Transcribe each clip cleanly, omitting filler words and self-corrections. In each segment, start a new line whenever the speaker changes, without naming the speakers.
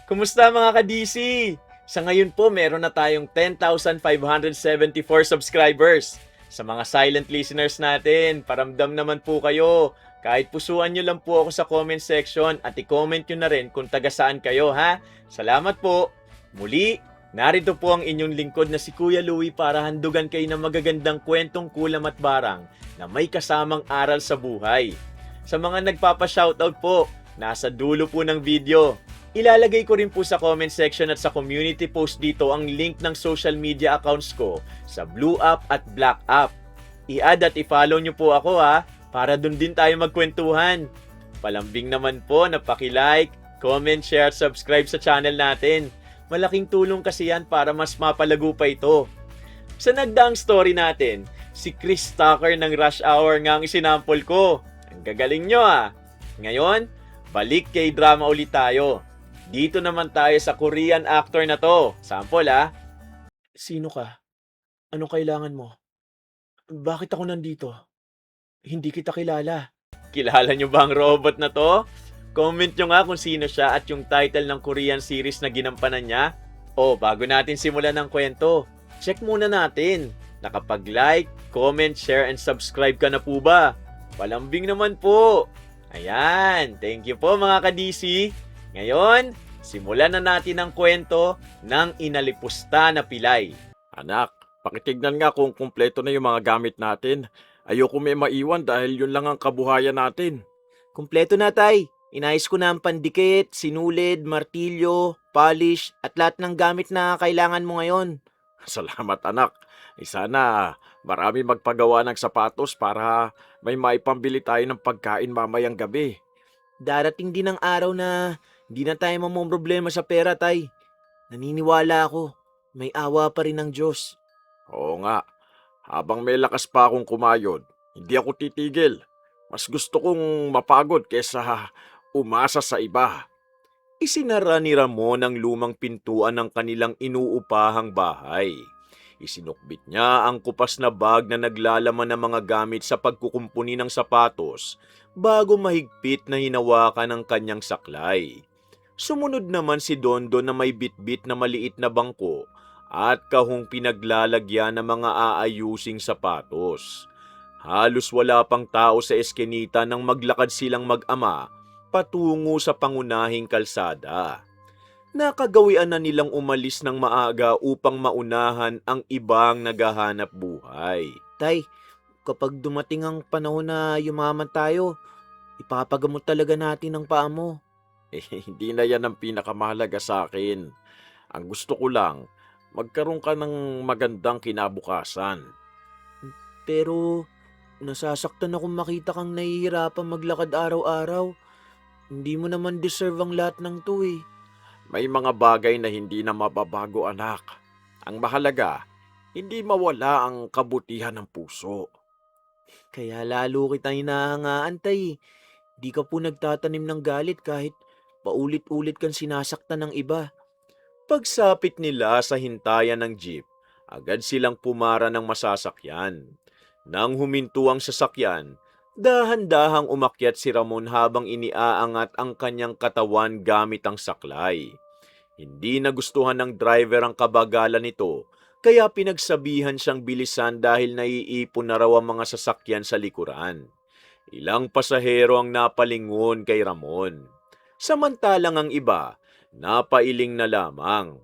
Kumusta mga ka-DC? Sa ngayon po, meron na tayong 10,574 subscribers. Sa mga silent listeners natin, paramdam naman po kayo. Kahit pusuan nyo lang po ako sa comment section at i-comment nyo na rin kung taga saan kayo, ha? Salamat po. Muli, narito po ang inyong lingkod na si Kuya Louie para handugan kayo ng magagandang kwentong kulam at barang na may kasamang aral sa buhay. Sa mga nagpapa-shoutout po, nasa dulo po ng video. Ilalagay ko rin po sa comment section at sa community post dito ang link ng social media accounts ko sa Blue App at Black App. I-add at i-follow nyo po ako ha, para dun din tayo magkwentuhan. Palambing naman po na paki-like, comment, share at subscribe sa channel natin. Malaking tulong kasi yan para mas mapalago pa ito. Sa nagdaang story natin, si Chris Tucker ng Rush Hour nga ang isinample ko. Ang gagaling nyo ha. Ngayon, balik kay drama ulit tayo. Dito naman tayo sa Korean actor na to. Sample ha. Sino ka? Anong kailangan mo? Bakit ako nandito? Hindi kita kilala. Kilala nyo ba ang robot na to? Comment nyo nga kung sino siya at yung title ng Korean series na ginampanan niya. O, bago natin simulan ng kwento, check muna natin. Nakapag-like, comment, share, and subscribe ka na po ba? Palambing naman po. Ayan, thank you po mga ka-DC. Ngayon, simulan na natin ang kwento ng inalipusta na pilay.
Anak, pakitignan nga kung kumpleto na yung mga gamit natin. Ayoko may maiwan dahil yun lang ang kabuhayan natin.
Kumpleto na, tay. Inayos ko na ang pandikit, sinulid, martilyo, polish, at lahat ng gamit na kailangan mo ngayon.
Salamat anak. Sana marami magpagawa ng sapatos para may maipambili tayo ng pagkain mamayang gabi.
Darating din ang araw na hindi na tayo problema sa pera, tay. Naniniwala ako, may awa pa rin ng Diyos.
Oo nga, habang may lakas pa akong kumayod, hindi ako titigil. Mas gusto kong mapagod kesa umasa sa iba.
Isinara ni Ramon ang lumang pintuan ng kanilang inuupahang bahay. Isinukbit niya ang kupas na bag na naglalaman ng mga gamit sa pagkukumpuni ng sapatos bago mahigpit na hinawakan ang kanyang saklay. Sumunod naman si Dondo na may bitbit na maliit na bangko at kahong pinaglalagyan ng mga aayusing sapatos. Halos wala pang tao sa eskinita nang maglakad silang mag-ama patungo sa pangunahing kalsada. Nakagawian na nilang umalis ng maaga upang maunahan ang ibang naghahanap buhay. Tay, kapag dumating ang panahon na yumaman tayo, ipapagamot talaga natin ang paa mo.
Hindi na yan ang pinakamahalaga sa akin. Ang gusto ko lang, magkaroon ka ng magandang kinabukasan.
Pero nasasaktan akong makita kang nahihirapan maglakad araw-araw. Hindi mo naman deserve ang lahat ng to eh.
May mga bagay na hindi na mababago anak. Ang mahalaga, hindi mawala ang kabutihan ng puso.
Kaya lalo kita hinahangaan, tay. Di ka po nagtatanim ng galit kahit paulit-ulit kang sinasaktan ng iba. Pagsapit nila sa hintayan ng jeep, agad silang pumara ng masasakyan. Nang huminto ang sasakyan, dahan-dahang umakyat si Ramon habang iniaangat ang kanyang katawan gamit ang saklay. Hindi nagustuhan ng driver ang kabagalan nito, kaya pinagsabihan siyang bilisan dahil naiipon na raw ang mga sasakyan sa likuran. Ilang pasahero ang napalingon kay Ramon. Samantalang ang iba, napailing na lamang.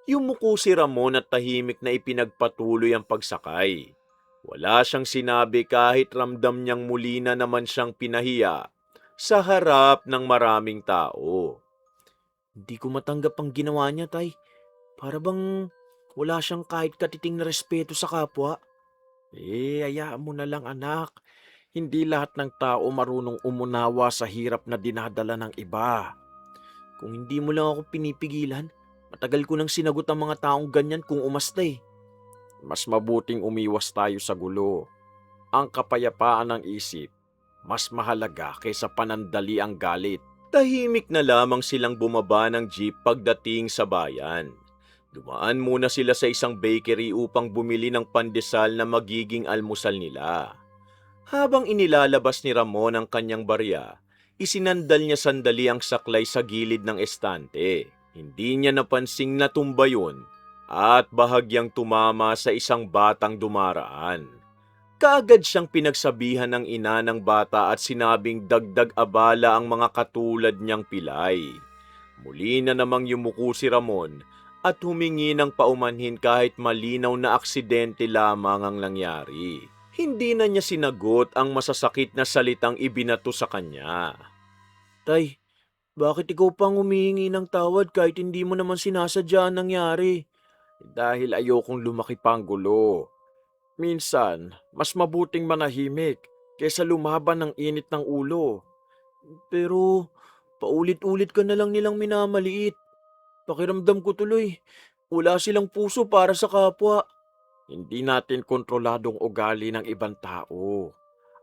Yumuko si Ramon at tahimik na ipinagpatuloy ang pagsakay. Wala siyang sinabi kahit ramdam niyang muli na naman siyang pinahiya sa harap ng maraming tao. Hindi ko matanggap ang ginawa niya, tay. Para bang wala siyang kahit katiting na respeto sa kapwa.
Hayaan mo na lang anak. Hindi lahat ng tao marunong umunawa sa hirap na dinadala ng iba.
Kung hindi mo lang ako pinipigilan, matagal ko nang sinagot ang mga taong ganyan kung umasta eh.
Mas mabuting umiwas tayo sa gulo. Ang kapayapaan ng isip, mas mahalaga kaysa panandali ang galit.
Tahimik na lamang silang bumaba ng jeep pagdating sa bayan. Dumaan muna sila sa isang bakery upang bumili ng pandesal na magiging almusal nila. Habang inilalabas ni Ramon ang kanyang barya, isinandal niya sandali ang saklay sa gilid ng estante. Hindi niya napansing natumba yun at bahagyang tumama sa isang batang dumaraan. Kaagad siyang pinagsabihan ng ina ng bata at sinabing dagdag abala ang mga katulad niyang pilay. Muli na namang yumuko si Ramon at humingi ng paumanhin kahit malinaw na aksidente lamang ang nangyari. Hindi na niya sinagot ang masasakit na salitang ibinato sa kanya. Tay, bakit ikaw pang humihingi ng tawad kahit hindi mo naman sinasadya ang nangyari?
Dahil ayokong lumaki pa ang gulo. Minsan, mas mabuting manahimik kaysa lumaban ng init ng ulo.
Pero paulit-ulit ka na lang nilang minamaliit. Pakiramdam ko tuloy, wala silang puso para sa kapwa.
Hindi natin kontroladong ugali ng ibang tao.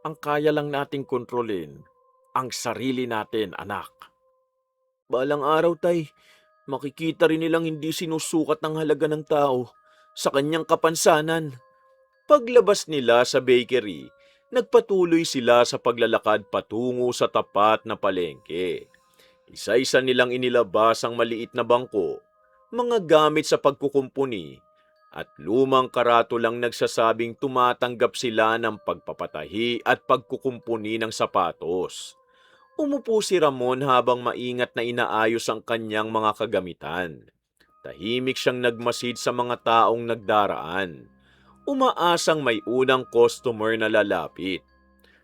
Ang kaya lang nating kontrolin, ang sarili natin, anak.
Balang araw tay, makikita rin nilang hindi sinusukat ng halaga ng tao sa kanyang kapansanan. Paglabas nila sa bakery, nagpatuloy sila sa paglalakad patungo sa tapat na palengke. Isa-isa nilang inilabas ang maliit na bangko, mga gamit sa pagkukumpuni, at lumang karatulang nagsasabing tumatanggap sila ng pagpapatahi at pagkukumpuni ng sapatos. Umupo si Ramon habang maingat na inaayos ang kanyang mga kagamitan. Tahimik siyang nagmasid sa mga taong nagdaraan. Umaasang may unang customer na lalapit.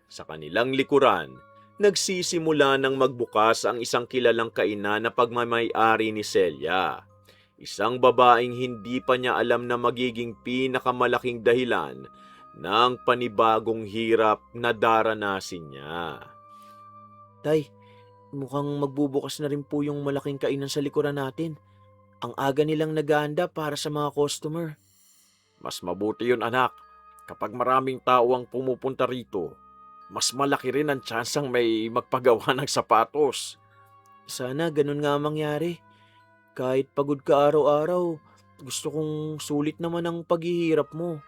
Sa kanilang likuran, nagsisimula ng magbukas ang isang kilalang kainan na pagmamay-ari ni Celia. Isang babaeng hindi pa niya alam na magiging pinakamalaking dahilan ng panibagong hirap na daranasin niya. Tay, mukhang magbubukas na rin po yung malaking kainan sa likuran natin. Ang aga nilang naghahanda para sa mga customer.
Mas mabuti yun, anak. Kapag maraming tao ang pumupunta rito, mas malaki rin ang tsansang may magpagawa ng sapatos.
Sana ganun nga mangyari. Kahit pagod ka araw-araw, gusto kong sulit naman ang paghihirap mo.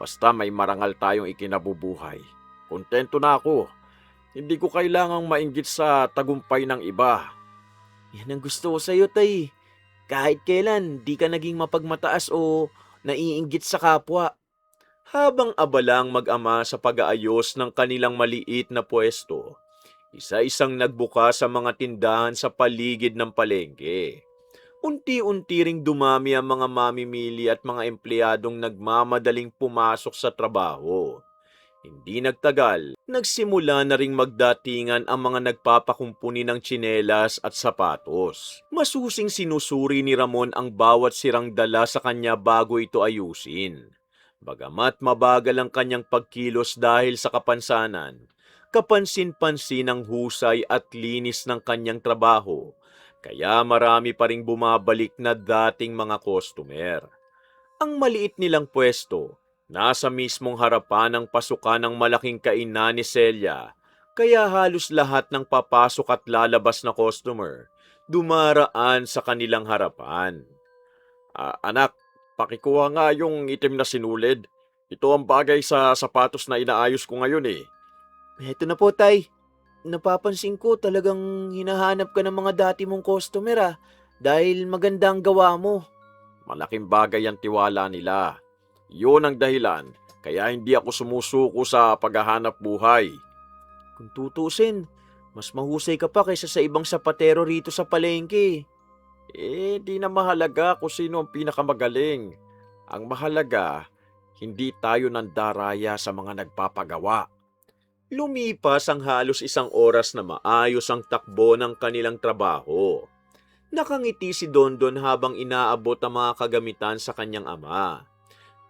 Basta may marangal tayong ikinabubuhay. Kontento na ako. Hindi ko kailangang mainggit sa tagumpay ng iba.
Yan ang gusto ko sa'yo, tay. Kahit kailan, di ka naging mapagmataas o naiinggit sa kapwa. Habang abalang mag-ama sa pag-aayos ng kanilang maliit na pwesto, isa-isang nagbukas sa mga tindahan sa paligid ng palengke. Unti-unti ring dumami ang mga mamimili at mga empleyadong nagmamadaling pumasok sa trabaho. Hindi nagtagal, nagsimula na ring magdatingan ang mga nagpapakumpuni ng tsinelas at sapatos. Masusing sinusuri ni Ramon ang bawat sirang dala sa kanya bago ito ayusin. Bagamat mabagal ang kanyang pagkilos dahil sa kapansanan, kapansin-pansin ang husay at linis ng kanyang trabaho, kaya marami pa ring bumabalik na dating mga customer. Ang maliit nilang pwesto, nasa mismong harapan ng pasukan ng malaking kainan ni Celia, kaya halos lahat ng papasok at lalabas na customer dumaraan sa kanilang harapan.
Anak, pakikuha nga yung itim na sinulid. Ito ang bagay sa sapatos na inaayos ko ngayon eh.
Heto na po, tay. Napapansin ko talagang hinahanap ka ng mga dati mong customer dahil maganda ang gawa mo.
Malaking bagay ang tiwala nila. Yun ang dahilan, kaya hindi ako sumusuko sa paghahanap buhay.
Kung tutusin, mas mahusay ka pa kaysa sa ibang sapatero rito sa palengke.
Di na mahalaga kung sino ang pinakamagaling. Ang mahalaga, hindi tayo nandaraya sa mga nagpapagawa.
Lumipas ang halos isang oras na maayos ang takbo ng kanilang trabaho. Nakangiti si Dondon habang inaabot ang mga kagamitan sa kanyang ama.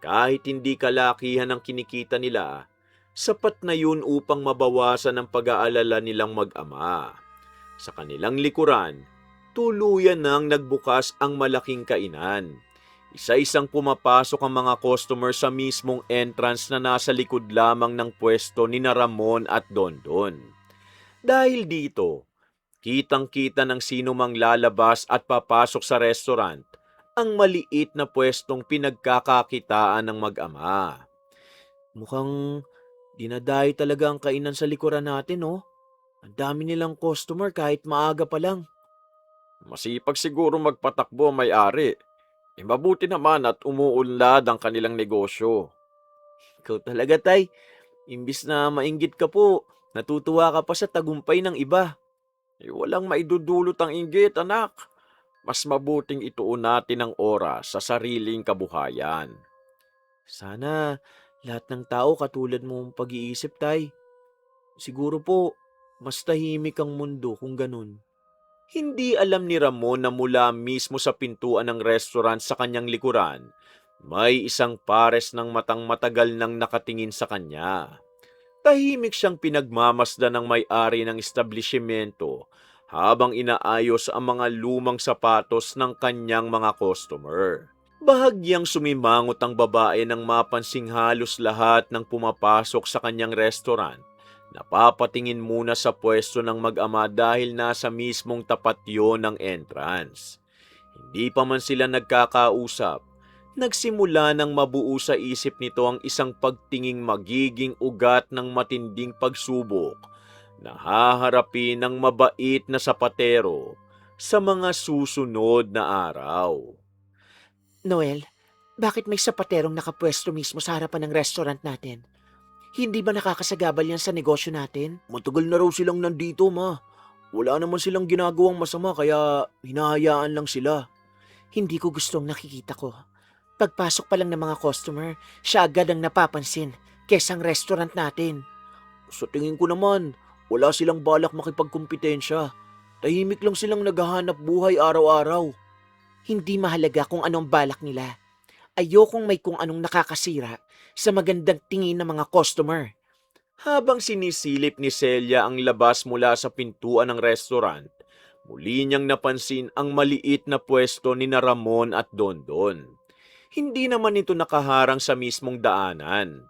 Kahit hindi kalakihan ang kinikita nila, sapat na yun upang mabawasan ang pag-aalala nilang mag-ama. Sa kanilang likuran, tuluyan nang nagbukas ang malaking kainan. Isa-isang pumapasok ang mga customer sa mismong entrance na nasa likod lamang ng pwesto ni Ramon at Dondon. Dahil dito, kitang-kita ng sino mang lalabas at papasok sa restaurant ang maliit na pwestong pinagkakakitaan ng mag-ama. Mukhang dinadayo talaga ang kainan sa likuran natin, oh. Ang dami nilang customer kahit maaga pa lang.
Masipag siguro magpatakbo ang may-ari. Mabuti naman at umuunlad ang kanilang negosyo.
Ikaw talaga, Tay. Imbis na mainggit ka po, natutuwa ka pa sa tagumpay ng iba.
Walang maidudulot ang inggit, anak. Mas mabuting ituon natin ang oras sa sariling kabuhayan.
Sana lahat ng tao katulad mo ang pag-iisip, Tay. Siguro po, mas tahimik ang mundo kung ganun. Hindi alam ni Ramon na mula mismo sa pintuan ng restaurant sa kanyang likuran, may isang pares ng matang matagal nang nakatingin sa kanya. Tahimik siyang pinagmamasdan ng may-ari ng establishmento habang inaayos ang mga lumang sapatos ng kanyang mga customer. Bahagyang sumimangot ang babae nang mapansing halos lahat ng pumapasok sa kanyang restaurant. Napapatingin muna sa pwesto ng mag-ama dahil nasa mismong tapat yon ng entrance. Hindi pa man sila nagkakausap, nagsimula ng mabuo sa isip nito ang isang pagtinging magiging ugat ng matinding pagsubok na haharapin ng mabait na sapatero sa mga susunod na araw.
Noel, bakit may sapaterong nakapwesto mismo sa harapan ng restaurant natin? Hindi ba nakakasagabal yan sa negosyo natin?
Matagal na raw silang nandito, ma. Wala naman silang ginagawang masama kaya hinahayaan lang sila.
Hindi ko gustong nakikita ko. Pagpasok pa lang ng mga customer, siya agad ang napapansin kesa ang restaurant natin.
Sa tingin ko naman, wala silang balak makipagkumpetensya. Tahimik lang silang naghahanap buhay araw-araw.
Hindi mahalaga kung anong balak nila. Ayokong may kung anong nakakasira sa magandang tingin ng mga customer.
Habang sinisilip ni Celia ang labas mula sa pintuan ng restaurant, muli niyang napansin ang maliit na pwesto ni na Ramon at Dondon. Hindi naman ito nakaharang sa mismong daanan.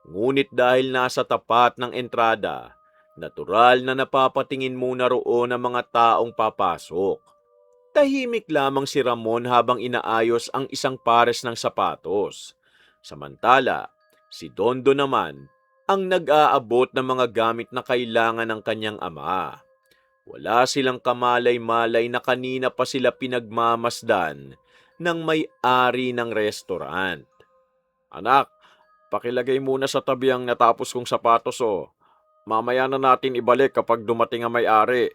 Ngunit dahil nasa tapat ng entrada, natural na napapatingin muna roon ang mga taong papasok. Tahimik lamang si Ramon habang inaayos ang isang pares ng sapatos. Samantala, si Dondo naman ang nag-aabot ng mga gamit na kailangan ng kanyang ama. Wala silang kamalay-malay na kanina pa sila pinagmamasdan ng may-ari ng restaurant.
Anak, pakilagay muna sa tabi ang natapos kong sapatos Mamaya na natin ibalik kapag dumating ang may-ari.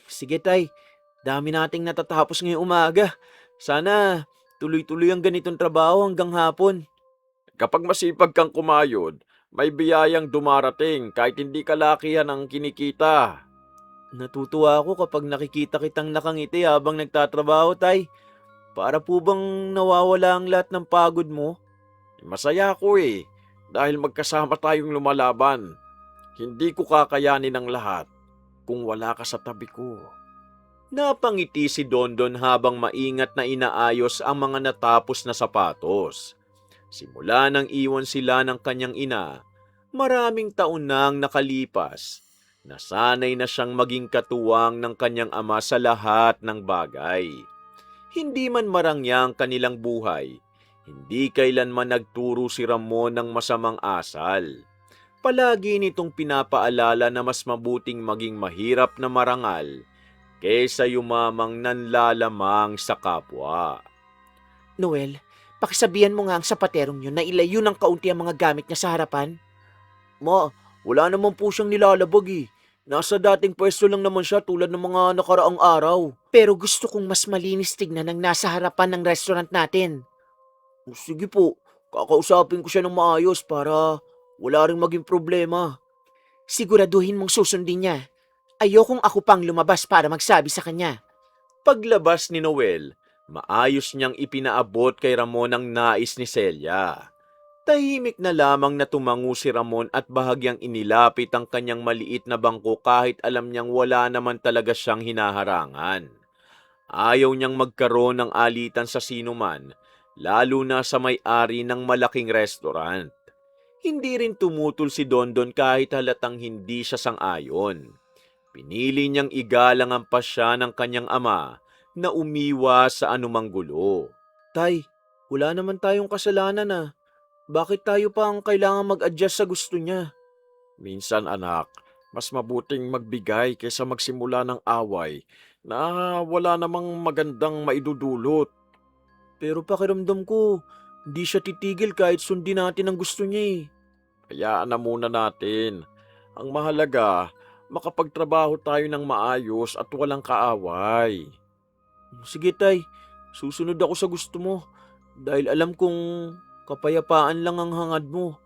Sige, Tay, dami nating natatapos ngayong umaga. Sana tuloy-tuloy ang ganitong trabaho hanggang hapon.
Kapag masipag kang kumayod, may biyayang dumarating kahit hindi kalakihan ang kinikita.
Natutuwa ako kapag nakikita kitang nakangiti habang nagtatrabaho, Tay. Para po bang nawawala ang lahat ng pagod mo?
Masaya ako dahil magkasama tayong lumalaban. Hindi ko kakayanin ang lahat kung wala ka sa tabi ko.
Napangiti si Dondon habang maingat na inaayos ang mga natapos na sapatos. Simula nang iwan sila ng kanyang ina, maraming taon nang nakalipas. Nasanay na siyang maging katuwang ng kanyang ama sa lahat ng bagay. Hindi man marangyang kanilang buhay, hindi kailanman nagturo si Ramon ng masamang asal. Palagi nitong pinapaalala na mas mabuting maging mahirap na marangal kaysa yumamang nanlalamang sa kapwa.
Noel, pakisabihan mo nga ang sapaterong yun na ilayo ng kaunti ang mga gamit niya sa harapan.
Ma, wala naman po siyang nilalabag eh. Nasa dating pwesto lang naman siya tulad ng mga nakaraang araw.
Pero gusto kong mas malinis tignan ang nasa harapan ng restaurant natin.
Sige po, kakausapin ko siya ng maayos para wala ring maging problema.
Siguraduhin mong susundin niya. Ayokong ako pang lumabas para magsabi sa kanya.
Paglabas ni Noel, maayos niyang ipinaabot kay Ramon ang nais ni Celia. Tahimik na lamang na tumango si Ramon at bahagyang inilapit ang kanyang maliit na bangko kahit alam niyang wala naman talaga siyang hinaharangan. Ayaw niyang magkaroon ng alitan sa sinuman, lalo na sa may-ari ng malaking restaurant. Hindi rin tumutol si Dondon kahit halatang hindi siya sang-ayon. Pinili niyang igalang ang pasya ng kanyang ama na umiwas sa anumang gulo. Tay, wala naman tayong kasalanan. Bakit tayo pa ang kailangan mag-adjust sa gusto niya?
Minsan anak, mas mabuting magbigay kaysa magsimula ng away na wala namang magandang maidudulot.
Pero pakiramdam ko, hindi siya titigil kahit sundin natin ang gusto niya eh.
Hayaan na muna natin. Ang mahalaga, makapagtrabaho tayo ng maayos at walang kaaway.
Sige tay, susunod ako sa gusto mo. Dahil alam kong kapayapaan lang ang hangad mo.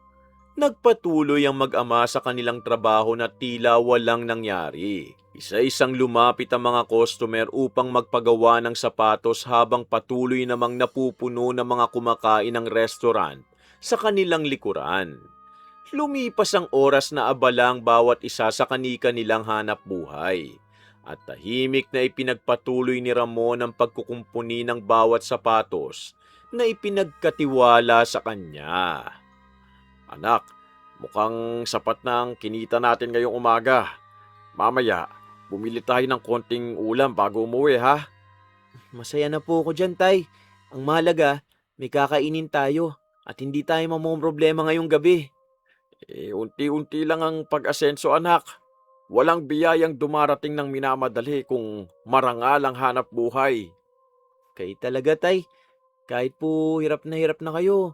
Nagpatuloy ang mag-ama sa kanilang trabaho na tila walang nangyari. Isa-isang lumapit ang mga customer upang magpagawa ng sapatos habang patuloy namang napupuno ng mga kumakain ng restaurant sa kanilang likuran. Lumipas ang oras na abala ang bawat isa sa kani-kanilang hanap buhay. At tahimik na ipinagpatuloy ni Ramon ang pagkukumpuni ng bawat sapatos na ipinagkatiwala sa kanya.
Anak, mukhang sapat na ang kinita natin ngayong umaga. Mamaya, bumili tayo ng konting ulam bago umuwi ha.
Masaya na po ako dyan tay. Ang mahalaga, may kakainin tayo at hindi tayo mamomroblema ngayong gabi.
Unti-unti lang ang pag-asenso anak. Walang biyayang dumarating ng minamadali kung marangal ang hanap buhay.
Kaya talaga tay, kahit po hirap na kayo,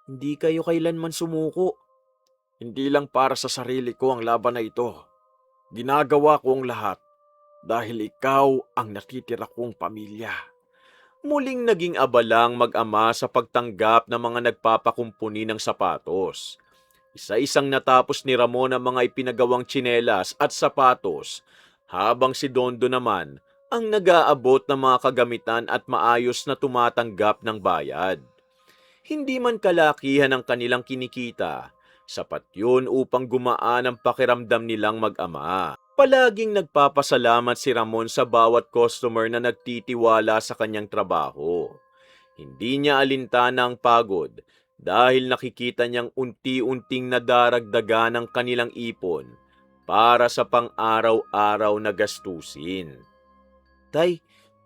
hindi kayo kailanman sumuko.
Hindi lang para sa sarili ko ang laban na ito. Ginagawa ko ang lahat dahil ikaw ang natitira kong pamilya.
Muling naging abalang mag-ama sa pagtanggap ng mga nagpapakumpuni ng sapatos. Isa-isang natapos ni Ramon ang mga ipinagawang tsinelas at sapatos, habang si Dondo naman ang nag-aabot ng mga kagamitan at maayos na tumatanggap ng bayad. Hindi man kalakihan ang kanilang kinikita, sapat yun upang gumaan ang pakiramdam nilang mag-ama. Palaging nagpapasalamat si Ramon sa bawat customer na nagtitiwala sa kanyang trabaho. Hindi niya alintana ang pagod dahil nakikita niyang unti-unting nadaragdagan ang kanilang ipon para sa pang-araw-araw na gastusin.
Tay,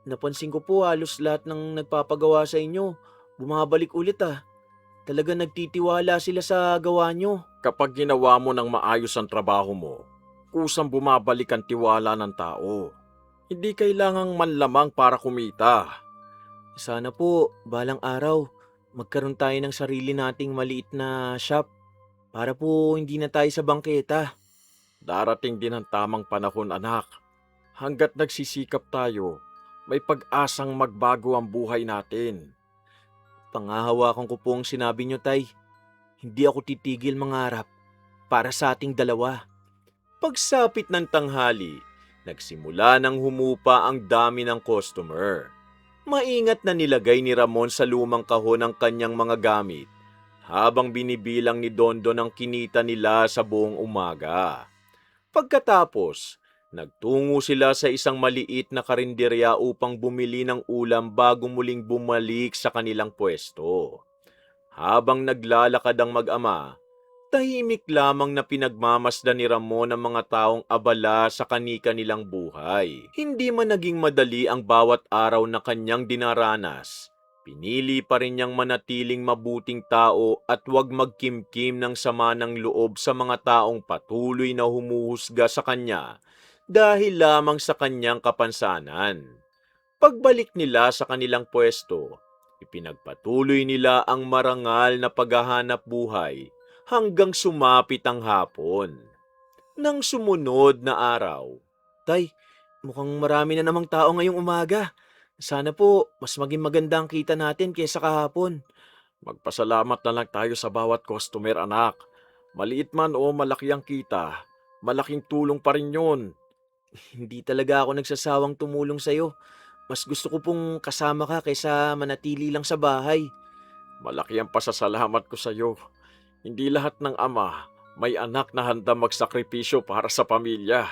napansin ko po halos lahat ng nagpapagawa sa inyo, bumabalik ulit ah. Talaga nagtitiwala sila sa gawa nyo.
Kapag ginawa mo ng maayos ang trabaho mo, kusang bumabalik ang tiwala ng tao. Hindi kailangang manlamang para kumita.
Sana po, balang araw, magkaroon tayo ng sarili nating maliit na shop para po hindi na tayo sa bangketa.
Darating din ang tamang panahon anak. Hanggat nagsisikap tayo, may pag-asang magbago ang buhay natin.
Pangahawakan ko po ang sinabi nyo, Tay. Hindi ako titigil mangarap para sa ating dalawa.
Pagsapit ng tanghali, nagsimula nang humupa ang dami ng customer. Maingat na nilagay ni Ramon sa lumang kahon ang kanyang mga gamit habang binibilang ni Dondo ang kinita nila sa buong umaga. Pagkatapos, nagtungo sila sa isang maliit na karinderya upang bumili ng ulam bago muling bumalik sa kanilang pwesto. Habang naglalakad ang mag-ama, tahimik lamang na pinagmamasdan ni Ramon ang mga taong abala sa kani-kanilang buhay. Hindi man naging madali ang bawat araw na kanyang dinaranas, pinili pa rin niyang manatiling mabuting tao at huwag magkimkim ng sama ng loob sa mga taong patuloy na humuhusga sa kanya dahil lamang sa kanyang kapansanan. Pagbalik nila sa kanilang pwesto, ipinagpatuloy nila ang marangal na paghahanap buhay hanggang sumapit ang hapon. Nang sumunod na araw,
Tay, mukhang marami na namang tao ngayong umaga. Sana po, mas maging maganda ang kita natin kaysa kahapon.
Magpasalamat na lang tayo sa bawat customer anak. Maliit man o malaki ang kita, malaking tulong pa rin yun.
Hindi talaga ako nagsasawang tumulong sa'yo. Mas gusto ko pong kasama ka kaysa manatili lang sa bahay.
Malaki ang pasasalamat ko sa iyo. Hindi lahat ng ama may anak na handa magsakripisyo para sa pamilya.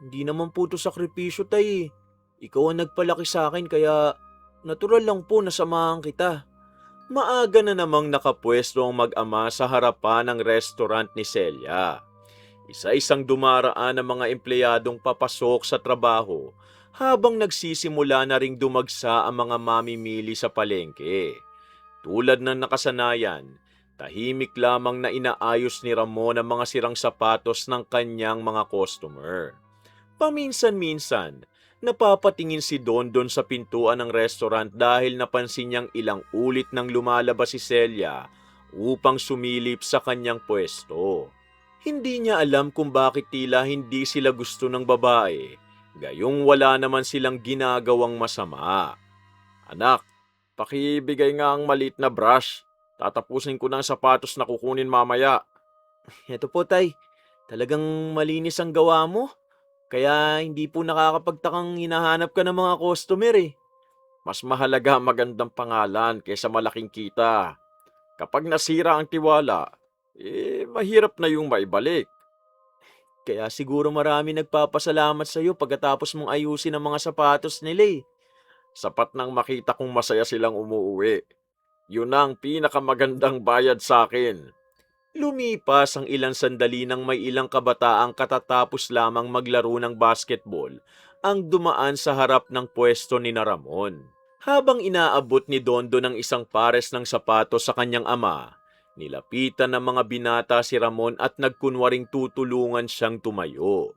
Hindi naman po to sakripisyo, Tay. Ikaw ang nagpalaki sa akin kaya natural lang po na samahan kita.
maaga na namang nakapwesto ang mag-ama sa harapan ng restaurant ni Celia. Isa-isang dumaraan ang mga empleyadong papasok sa trabaho habang nagsisimula na ring dumagsa ang mga mamimili sa palengke. Tulad ng nakasanayan, tahimik lamang na inaayos ni Ramon ang mga sirang sapatos ng kanyang mga customer. Paminsan-minsan, Napapatingin si Dondon sa pintuan ng restaurant dahil napansin niyang ilang ulit nang lumalabas si Celia upang sumilip sa kanyang pwesto. Hindi niya alam kung bakit tila hindi sila gusto ng babae, gayong wala naman silang ginagawang masama.
Anak, pakibigay nga ang maliit na brush. Tatapusin ko ng sapatos na kukunin mamaya.
Eto po, Tay. Talagang malinis ang gawa mo. Kaya hindi po nakakapagtakang hinahanap ka ng mga customer eh.
Mas mahalaga ang magandang pangalan kaysa malaking kita. Kapag nasira ang tiwala, mahirap na yung maibalik.
Kaya siguro marami nagpapasalamat sa iyo pagkatapos mong ayusin ang mga sapatos nila eh.
Sapat nang makita kong masaya silang umuuwi. Yun ang pinakamagandang bayad sa akin.
Lumipas ang ilang sandali nang may ilang kabataang katatapos lamang maglaro ng basketball ang dumaan sa harap ng pwesto ni Ramon. Habang inaabot ni Dondo ng isang pares ng sapatos sa kanyang ama, nilapitan ng mga binata si Ramon at nagkunwaring tutulungan siyang tumayo.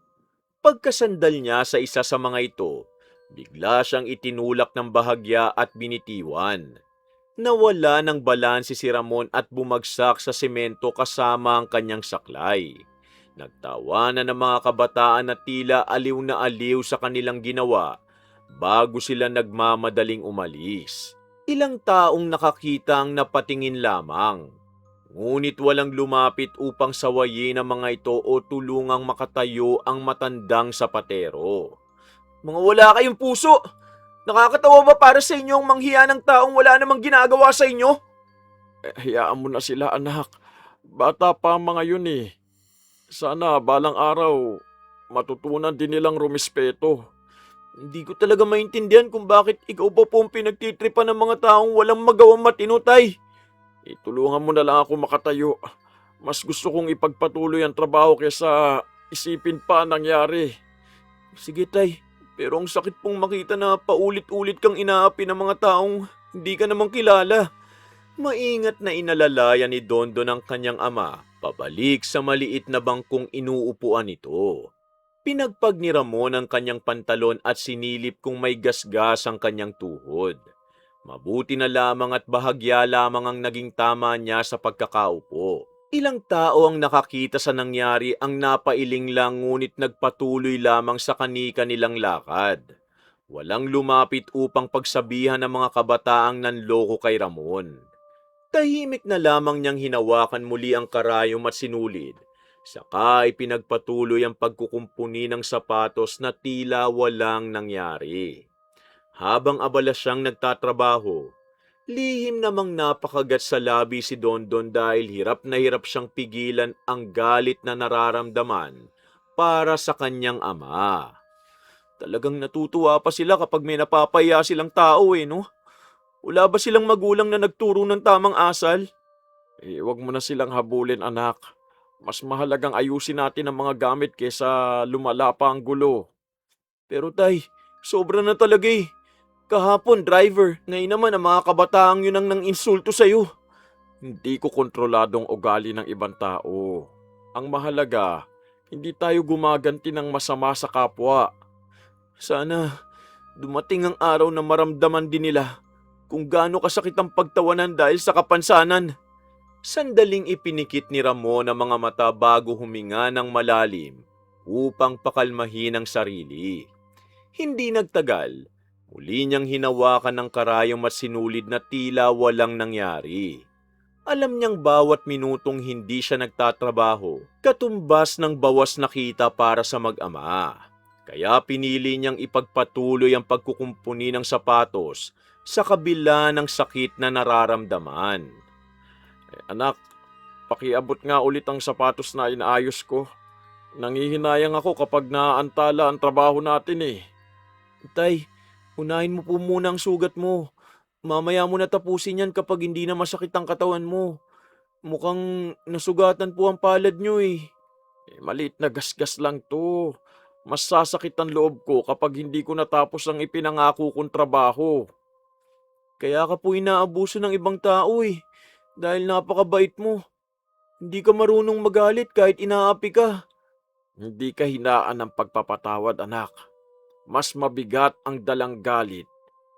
Pagkasandal niya sa isa sa mga ito, bigla siyang itinulak ng bahagya at binitiwan. Nawala ng balanse si Ramon at bumagsak sa semento kasama ang kanyang saklay. Nagtawanan ng mga kabataan na tila aliw na aliw sa kanilang ginawa bago sila nagmamadaling umalis. Ilang taong nakakita ang napatingin lamang. Ngunit walang lumapit upang sawayin ang mga ito o tulungang makatayo ang matandang sapatero. Mga wala kayong puso! Nakakatawa ba para sa inyo ang manghiya ng taong wala namang ginagawa sa inyo?
Hayaan mo na sila, anak. Bata pa ang mga yun eh. Sana balang araw, matutunan din nilang rumispeto.
Hindi ko talaga maintindihan kung bakit ikaw pa po ang pinagtitripan ng mga taong walang magawang matino, Tay.
Itulungan mo na lang ako makatayo. Mas gusto kong ipagpatuloy ang trabaho kaysa isipin pa ang nangyari.
Sige, Tay. Pero ang sakit pong makita na paulit-ulit kang inaapi ng mga taong hindi ka namang kilala.
Maingat na inalalayan ni Dondo ng kanyang ama pabalik sa maliit na bangkong inuupuan nito. Pinagpag ni Ramon ang kanyang pantalon at sinilip kung may gasgas ang kanyang tuhod. Mabuti na lamang at bahagya lamang ang naging tama niya sa pagkakaupo. Ilang tao ang nakakita sa nangyari ang napailing lang ngunit nagpatuloy lamang sa kanika nilang lakad. Walang lumapit upang pagsabihan ng mga kabataang nanloko kay Ramon. Tahimik na lamang niyang hinawakan muli ang karayom at sinulid. Saka ay pinagpatuloy ang pagkukumpuni ng sapatos na tila walang nangyari. Habang abala siyang nagtatrabaho, lihim namang napakagat sa labi si Dondon dahil hirap na hirap siyang pigilan ang galit na nararamdaman para sa kanyang ama. Talagang natutuwa pa sila kapag may napapaya silang tao no? Wala ba silang magulang na nagturo ng tamang asal?
Huwag mo na silang habulin, anak. Mas mahalagang ayusin natin ang mga gamit kaysa lumala pa ang gulo.
Pero Tay, sobra na talaga eh. Kahapon, driver. Ngayon naman, ang mga kabataang yun ang nang insulto sa'yo.
Hindi ko kontroladong ugali ng ibang tao. Ang mahalaga, hindi tayo gumaganti ng masama sa kapwa.
Sana, dumating ang araw na maramdaman din nila kung gaano kasakit ang pagtawanan dahil sa kapansanan.
Sandaling ipinikit ni Ramon ang mga mata bago huminga ng malalim upang pakalmahin ang sarili. Hindi nagtagal, muli niyang hinawakan ng karayom at sinulid na tila walang nangyari. Alam niyang bawat minutong hindi siya nagtatrabaho, katumbas ng bawas na kita para sa mag-ama. Kaya pinili niyang ipagpatuloy ang pagkukumpuni ng sapatos sa kabila ng sakit na nararamdaman.
Anak, pakiabot nga ulit ang sapatos na inaayos ko. Nangihinayang ako kapag naaantala ang trabaho natin eh.
Tay, unahin mo po muna ang sugat mo. Mamaya mo na tapusin yan kapag hindi na masakit ang katawan mo. Mukhang nasugatan po ang palad nyo eh.
Maliit na gasgas lang to. Mas sasakit ang loob ko kapag hindi ko natapos ang ipinangako kong trabaho.
Kaya ka po inaabuso ng ibang tao eh. Dahil napakabait mo. Hindi ka marunong magalit kahit inaapi ka.
Hindi ka hinaan ng pagpapatawad, anak. Mas mabigat ang dalang galit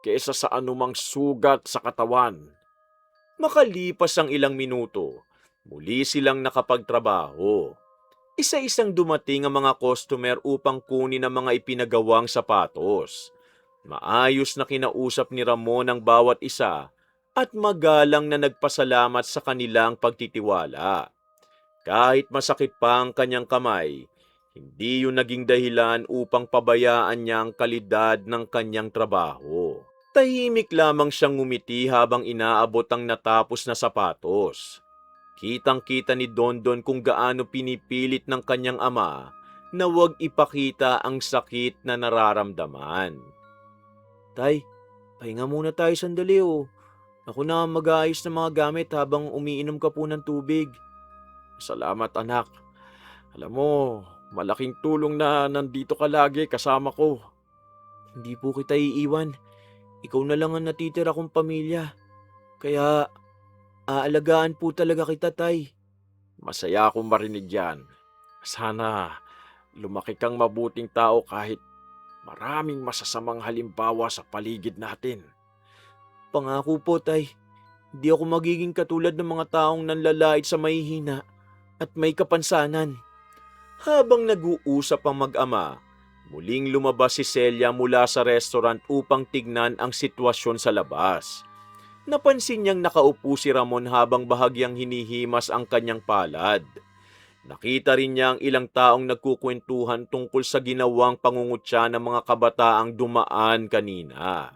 kaysa sa anumang sugat sa katawan.
Makalipas ang ilang minuto, muli silang nakapagtrabaho. Isa-isang dumating ang mga customer upang kunin ang mga ipinagawang sapatos. Maayos na kinausap ni Ramon ang bawat isa at magalang na nagpasalamat sa kanilang pagtitiwala. Kahit masakit pa ang kanyang kamay, hindi yun naging dahilan upang pabayaan niya ang kalidad ng kanyang trabaho. Tahimik lamang siyang ngumiti habang inaabot ang natapos na sapatos. Kitang-kita ni Dondon kung gaano pinipilit ng kanyang ama na huwag ipakita ang sakit na nararamdaman. Tay, pahinga muna tayo sandali oh. Ako na mag-aayos ng mga gamit habang umiinom ka po ng tubig.
Salamat anak. Alam mo, malaking tulong na nandito ka lagi kasama ko.
Hindi po kita iiwan. Ikaw na lang ang natitira kong pamilya. Kaya aalagaan po talaga kita, Tay.
Masaya akong marinig yan. Sana lumaki kang mabuting tao kahit maraming masasamang halimbawa sa paligid natin.
Pangako po, Tay. Hindi ako magiging katulad ng mga taong nanlalait sa mahihina at may kapansanan.
Habang nag-uusap ang mag-ama, muling lumabas si Celia mula sa restaurant upang tignan ang sitwasyon sa labas. Napansin niyang nakaupo si Ramon habang bahagyang hinihimas ang kanyang palad. Nakita rin niya ang ilang taong nagkukwentuhan tungkol sa ginawang pangungutya ng mga kabataang dumaan kanina.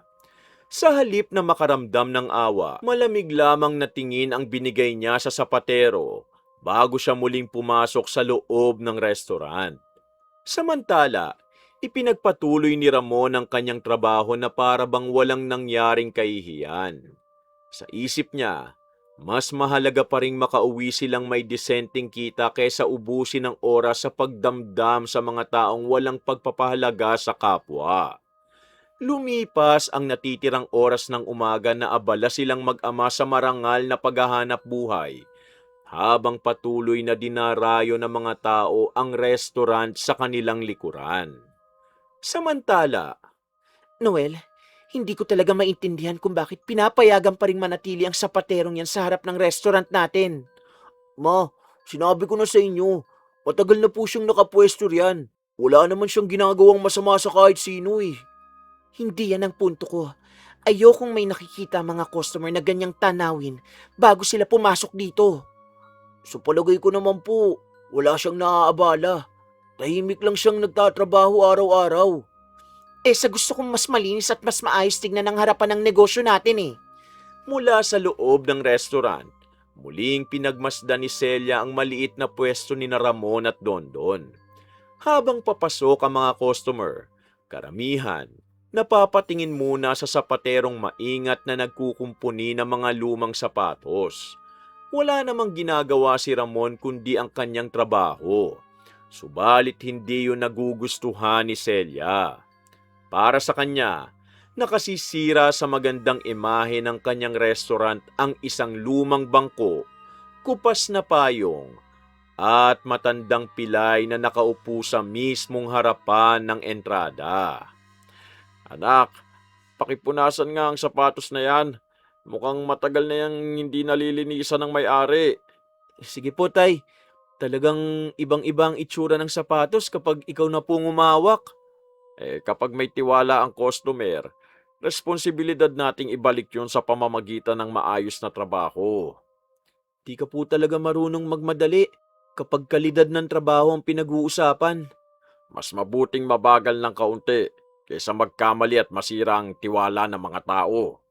Sa halip na makaramdam ng awa, malamig lamang na tingin ang binigay niya sa sapatero bago siya muling pumasok sa loob ng restaurant. Samantala, ipinagpatuloy ni Ramon ang kanyang trabaho na para bang walang nangyaring kahihiyan. Sa isip niya, mas mahalaga pa ring makauwi silang may disenteng kita kaysa ubusin ang oras sa pagdamdam sa mga taong walang pagpapahalaga sa kapwa. Lumipas ang natitirang oras ng umaga na abala silang mag-ama sa marangal na paghahanap buhay, habang patuloy na dinarayo ng mga tao ang restaurant sa kanilang likuran. Samantala,
Noel, hindi ko talaga maintindihan kung bakit pinapayagan pa rin manatili ang sapaterong yan sa harap ng restaurant natin. Ma, sinabi ko na sa inyo, matagal na po siyang nakapwesto riyan. Wala naman siyang ginagawang masama sa kahit sino eh. Hindi yan ang punto ko. Ayokong may nakikita mga customer na ganyang tanawin bago sila pumasok dito. Sa palagay ko naman po, wala siyang naaabala. Tahimik lang siyang nagtatrabaho araw-araw. Sa gusto kong mas malinis at mas maayos tignan ang harapan ng negosyo natin eh.
mula sa loob ng restaurant, muling pinagmasdan ni Celia ang maliit na pwesto ni Ramon at Dondon. Habang papasok ang mga customer, karamihan, napapatingin muna sa sapaterong maingat na nagkukumpuni ng mga lumang sapatos. Wala namang ginagawa si Ramon kundi ang kanyang trabaho. Subalit hindi yun nagugustuhan ni Celia. Para sa kanya, nakasisira sa magandang imahe ng kanyang restaurant ang isang lumang bangko, kupas na payong, at matandang pilay na nakaupo sa mismong harapan ng entrada.
Anak, pakipunasan nga ang sapatos na yan. Mukhang matagal na yang hindi nalilinisan ng may-ari.
Sige po, Tay. Talagang ibang-ibang itsura ng sapatos kapag ikaw na pong umawak.
Kapag may tiwala ang customer, responsibilidad nating ibalik yon sa pamamagitan ng maayos na trabaho.
Di ka po talaga marunong magmadali kapag kalidad ng trabaho ang pinag-uusapan.
Mas mabuting mabagal ng kaunti kaysa magkamali at masira ang tiwala ng mga tao.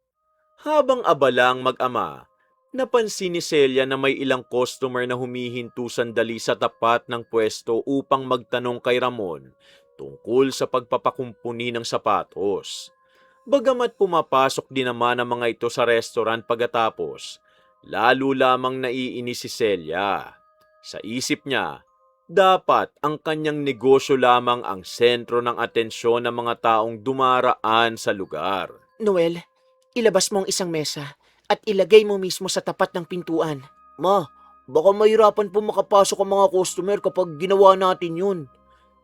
Habang abalang mag-ama, napansin ni Celia na may ilang customer na humihinto sandali sa tapat ng pwesto upang magtanong kay Ramon tungkol sa pagpapakumpuni ng sapatos. Bagamat pumapasok din naman ang mga ito sa restaurant pagkatapos, lalo lamang naiinis si Celia. Sa isip niya, dapat ang kanyang negosyo lamang ang sentro ng atensyon ng mga taong dumaraan sa lugar.
Noel, ilabas mo ang isang mesa at ilagay mo mismo sa tapat ng pintuan. Ma, baka mahirapan po makapasok ang mga customer kapag ginawa natin yun.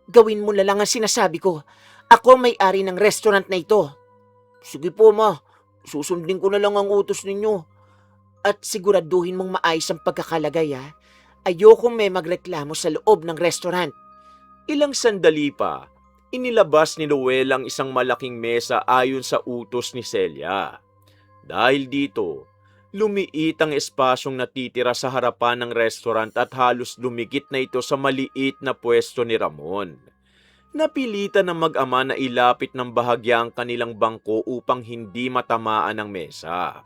Gawin mo na lang ang sinasabi ko Ako may-ari ng restaurant na ito. Sige po, ma. Susundin ko na lang ang utos ninyo. At siguraduhin mong maayos ang pagkakalagay, ha. Ayokong may magreklamo sa loob ng restaurant.
Ilang sandali pa, inilabas ni Noel ang isang malaking mesa ayon sa utos ni Celia. Dahil dito, lumiit ang espasyong natitira sa harapan ng restaurant at halos lumikit na ito sa maliit na pwesto ni Ramon. Napilitan ng mag-ama na ilapit ng bahagya ang kanilang bangko upang hindi matamaan ang mesa.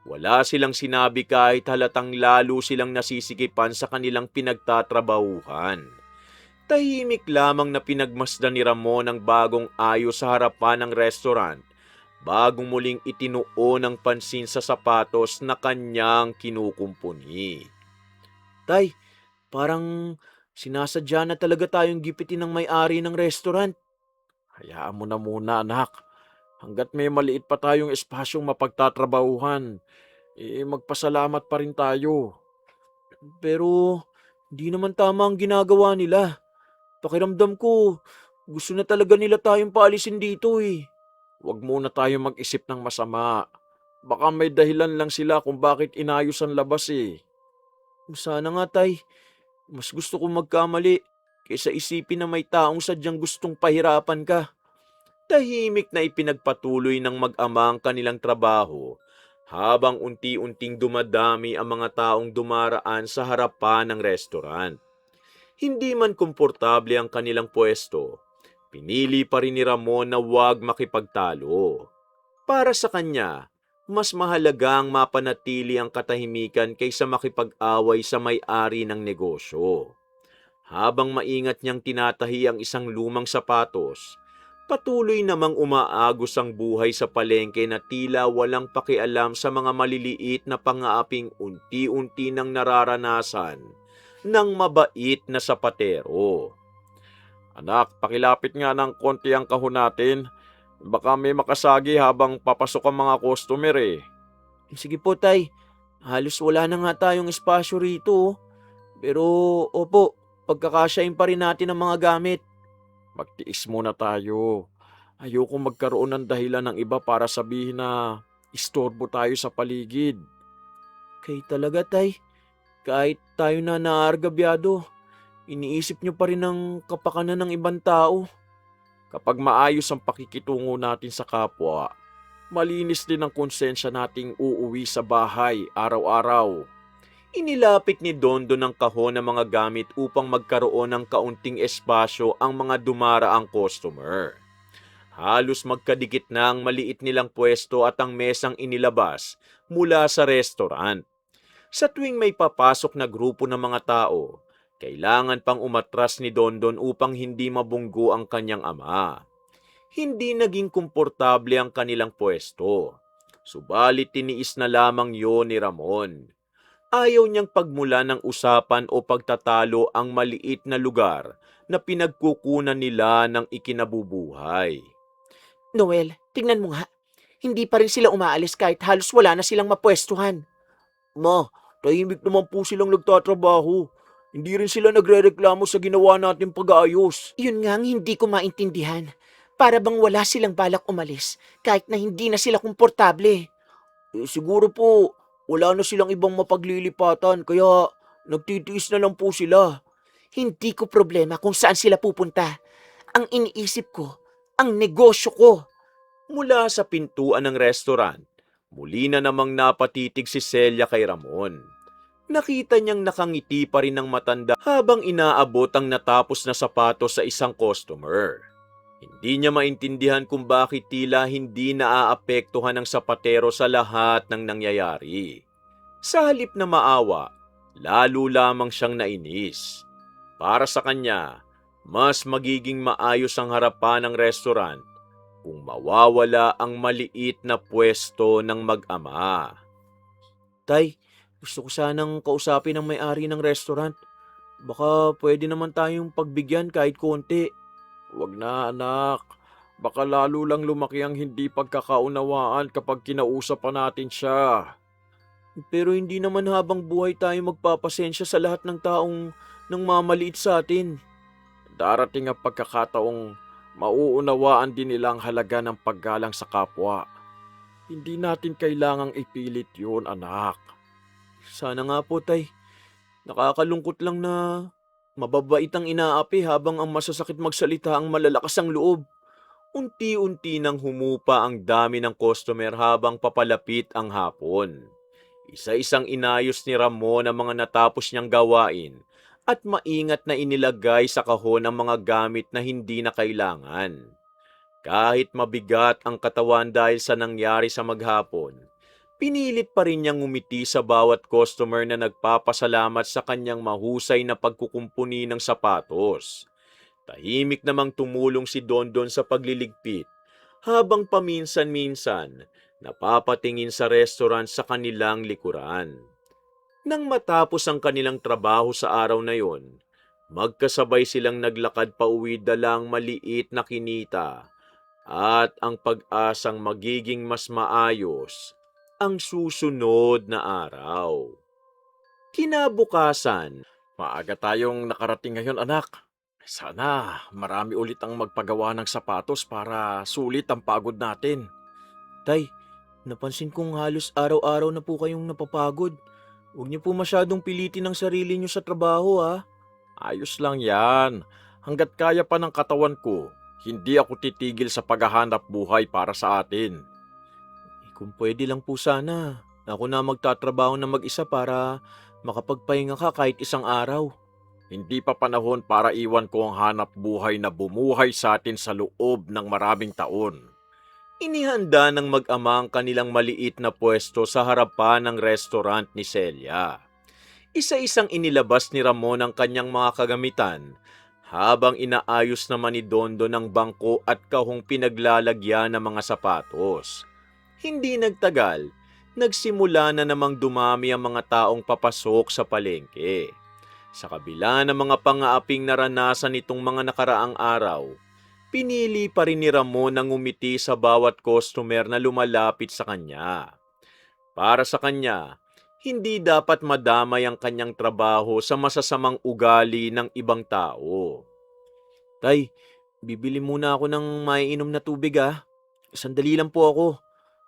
Wala silang sinabi kahit halatang lalo silang nasisikipan sa kanilang pinagtatrabahuhan. Tahimik lamang na pinagmasdan ni Ramon ang bagong ayos sa harapan ng restaurant bago muling itinuon ang pansin sa sapatos na kanyang kinukumpuni. Tay, parang sinasadya na talaga tayong gipitin ng may-ari ng restaurant.
Hayaan mo na muna, anak. Hanggat may maliit pa tayong espasyong mapagtatrabahuhan, magpasalamat pa rin tayo.
Pero hindi naman tama ang ginagawa nila. Pakiramdam ko, gusto na talaga nila tayong paalisin dito eh.
Huwag muna tayo mag-isip ng masama. Baka may dahilan lang sila kung bakit inayos ang labas eh.
Sana nga tay, mas gusto kong magkamali kaysa isipin na may taong sadyang gustong pahirapan ka.
Tahimik na ipinagpatuloy ng mag-ama ang kanilang trabaho habang unti-unting dumadami ang mga taong dumaraan sa harapan ng restaurant. Hindi man komportable ang kanilang pwesto, pinili pa rin ni Ramon na huwag makipagtalo. Para sa kanya, mas mahalaga ang mapanatili ang katahimikan kaysa makipag-away sa may-ari ng negosyo. Habang maingat niyang tinatahi ang isang lumang sapatos, patuloy namang umaagos ang buhay sa palengke na tila walang pakialam sa mga maliliit na pangaaping unti-unti nang nararanasan ng mabait na sapatero.
Anak, pakilapit nga ng konti ang kahon natin. Baka may makasagi habang papasok ang mga customer eh.
Sige po tay, halos wala na nga tayong espasyo rito oh. Pero opo, pagkakasyain pa rin natin ang mga gamit.
Magtiis muna tayo. Ayoko magkaroon ng dahilan ng iba para sabihin na istorbo tayo sa paligid.
Kay talaga tay, kahit tayo na naargabyado, iniisip nyo pa rin ang kapakanan ng ibang tao.
Kapag maayos ang pakikitungo natin sa kapwa, malinis din ang konsensya nating uuwi sa bahay araw-araw.
Inilapit ni Dondon ang kahon ng mga gamit upang magkaroon ng kaunting espasyo ang mga dumaraang customer. Halos magkadikit na ang maliit nilang pwesto at ang mesang inilabas mula sa restaurant. Sa tuwing may papasok na grupo ng mga tao, kailangan pang umatras ni Dondon upang hindi mabunggo ang kanyang ama. Hindi naging komportable ang kanilang pwesto, subalit tiniis na lamang yon ni Ramon. Ayaw niyang pagmula ng usapan o pagtatalo ang maliit na lugar na pinagkukunan nila ng ikinabubuhay.
Noel, tingnan mo nga. Hindi pa rin sila umaalis kahit halos wala na silang mapwestuhan. Ma, tahimik naman po silang nagtatrabaho. Hindi rin sila nagrereklamo sa ginawa nating pag-aayos. Yun nga ang hindi ko maintindihan. Para bang wala silang balak umalis kahit na hindi na sila komportable. Siguro po, wala na silang ibang mapaglilipatan kaya nagtitiis na lang po sila. Hindi ko problema kung saan sila pupunta. Ang iniisip ko, ang negosyo ko.
Mula sa pintuan ng restaurant, muli na namang napatitig si Celia kay Ramon. Nakita niyang nakangiti pa rin ng matanda habang inaabot ang natapos na sapatos sa isang customer. Hindi niya maintindihan kung bakit tila hindi naaapektuhan ng sapatero sa lahat ng nangyayari. Sa halip na maawa, lalo lamang siyang nainis. Para sa kanya, mas magiging maayos ang harapan ng restaurant kung mawawala ang maliit na pwesto ng mag-ama.
Tay, gusto ko sanang kausapin ang may-ari ng restaurant. Baka pwede naman tayong pagbigyan kahit konti.
Huwag na, anak. Baka lalo lang lumaki ang hindi pagkakaunawaan kapag kinausap pa natin siya.
Pero hindi naman habang buhay tayo magpapasensya sa lahat ng taong nang mamaliit sa atin.
Darating ang pagkakataong mauunawaan din nila ang halaga ng paggalang sa kapwa. Hindi natin kailangang ipilit yun, anak.
Sana nga po, Tay. Nakakalungkot lang na mababait ang inaapi habang ang masasakit magsalita ang malalakas ang loob.
Unti-unti nang humupa ang dami ng customer habang papalapit ang hapon. Isa-isang inayos ni Ramon ang mga natapos niyang gawain at maingat na inilagay sa kahon ang mga gamit na hindi na kailangan. Kahit mabigat ang katawan dahil sa nangyari sa maghapon, pinilit pa rin niyang ngumiti sa bawat customer na nagpapasalamat sa kanyang mahusay na pagkukumpuni ng sapatos. Tahimik namang tumulong si Dondon sa pagliligpit habang paminsan-minsan napapatingin sa restaurant sa kanilang likuran. Nang matapos ang kanilang trabaho sa araw na yon, magkasabay silang naglakad pauwi dalang maliit na kinita at ang pag-asang magiging mas maayos ang susunod na araw. Kinabukasan,
Maaga tayong nakarating ngayon, anak. Sana marami ulit ang magpagawa ng sapatos para sulit ang pagod natin.
Tay, napansin kong halos araw-araw na po kayong napapagod. Huwag niyo po masyadong pilitin ang sarili niyo sa trabaho, ha?
Ayos lang yan. Hanggat kaya pa ng katawan ko, hindi ako titigil sa paghahanap buhay para sa atin.
Kung pwede lang po sana, ako na magtatrabaho na mag-isa para makapagpahinga ka kahit isang araw.
Hindi pa panahon para iwan ko ang hanap buhay na bumuhay sa atin sa loob ng maraming taon.
inihanda ng mag-ama ang kanilang maliit na pwesto sa harapan ng restaurant ni Celia. Isa-isang inilabas ni Ramon ang kanyang mga kagamitan habang inaayos naman ni Dondo ng bangko at kahong pinaglalagyan ng mga sapatos. Hindi nagtagal, nagsimula na namang dumami ang mga taong papasok sa palengke. Sa kabila ng mga pangaaping naranasan nitong mga nakaraang araw, pinili pa rin ni Ramon ang ngumiti sa bawat customer na lumalapit sa kanya. Para sa kanya, hindi dapat madamay ang kanyang trabaho sa masasamang ugali ng ibang tao.
Tay, bibili muna ako ng maiinom na tubig, ha? Sandali lang po ako.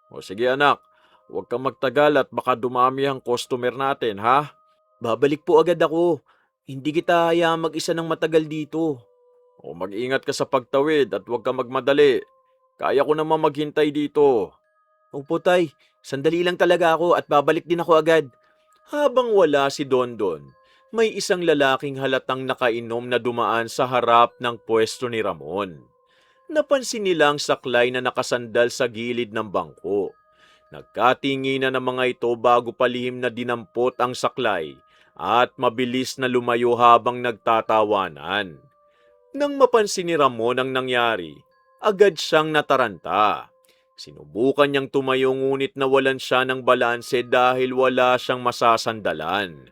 O sige anak, huwag kang magtagal at baka dumami ang customer natin, ha?
Babalik po agad ako. Hindi kita hayaang mag-isa ng matagal dito.
O mag-ingat ka sa pagtawid at huwag kang magmadali. Kaya ko naman maghintay dito.
Opo, Tay. Sandali lang talaga ako at babalik din ako agad.
Habang wala si Dondon, may isang lalaking halatang nakainom na dumaan sa harap ng pwesto ni Ramon. Napansin nilang saklay na nakasandal sa gilid ng bangko. Nagkatinginan ng mga ito bago palihim na dinampot ang saklay at mabilis na lumayo habang nagtatawanan. Nang mapansin ni Ramon ang nangyari, agad siyang nataranta. Sinubukan niyang tumayo ngunit nawalan siya ng balanse dahil wala siyang masasandalan.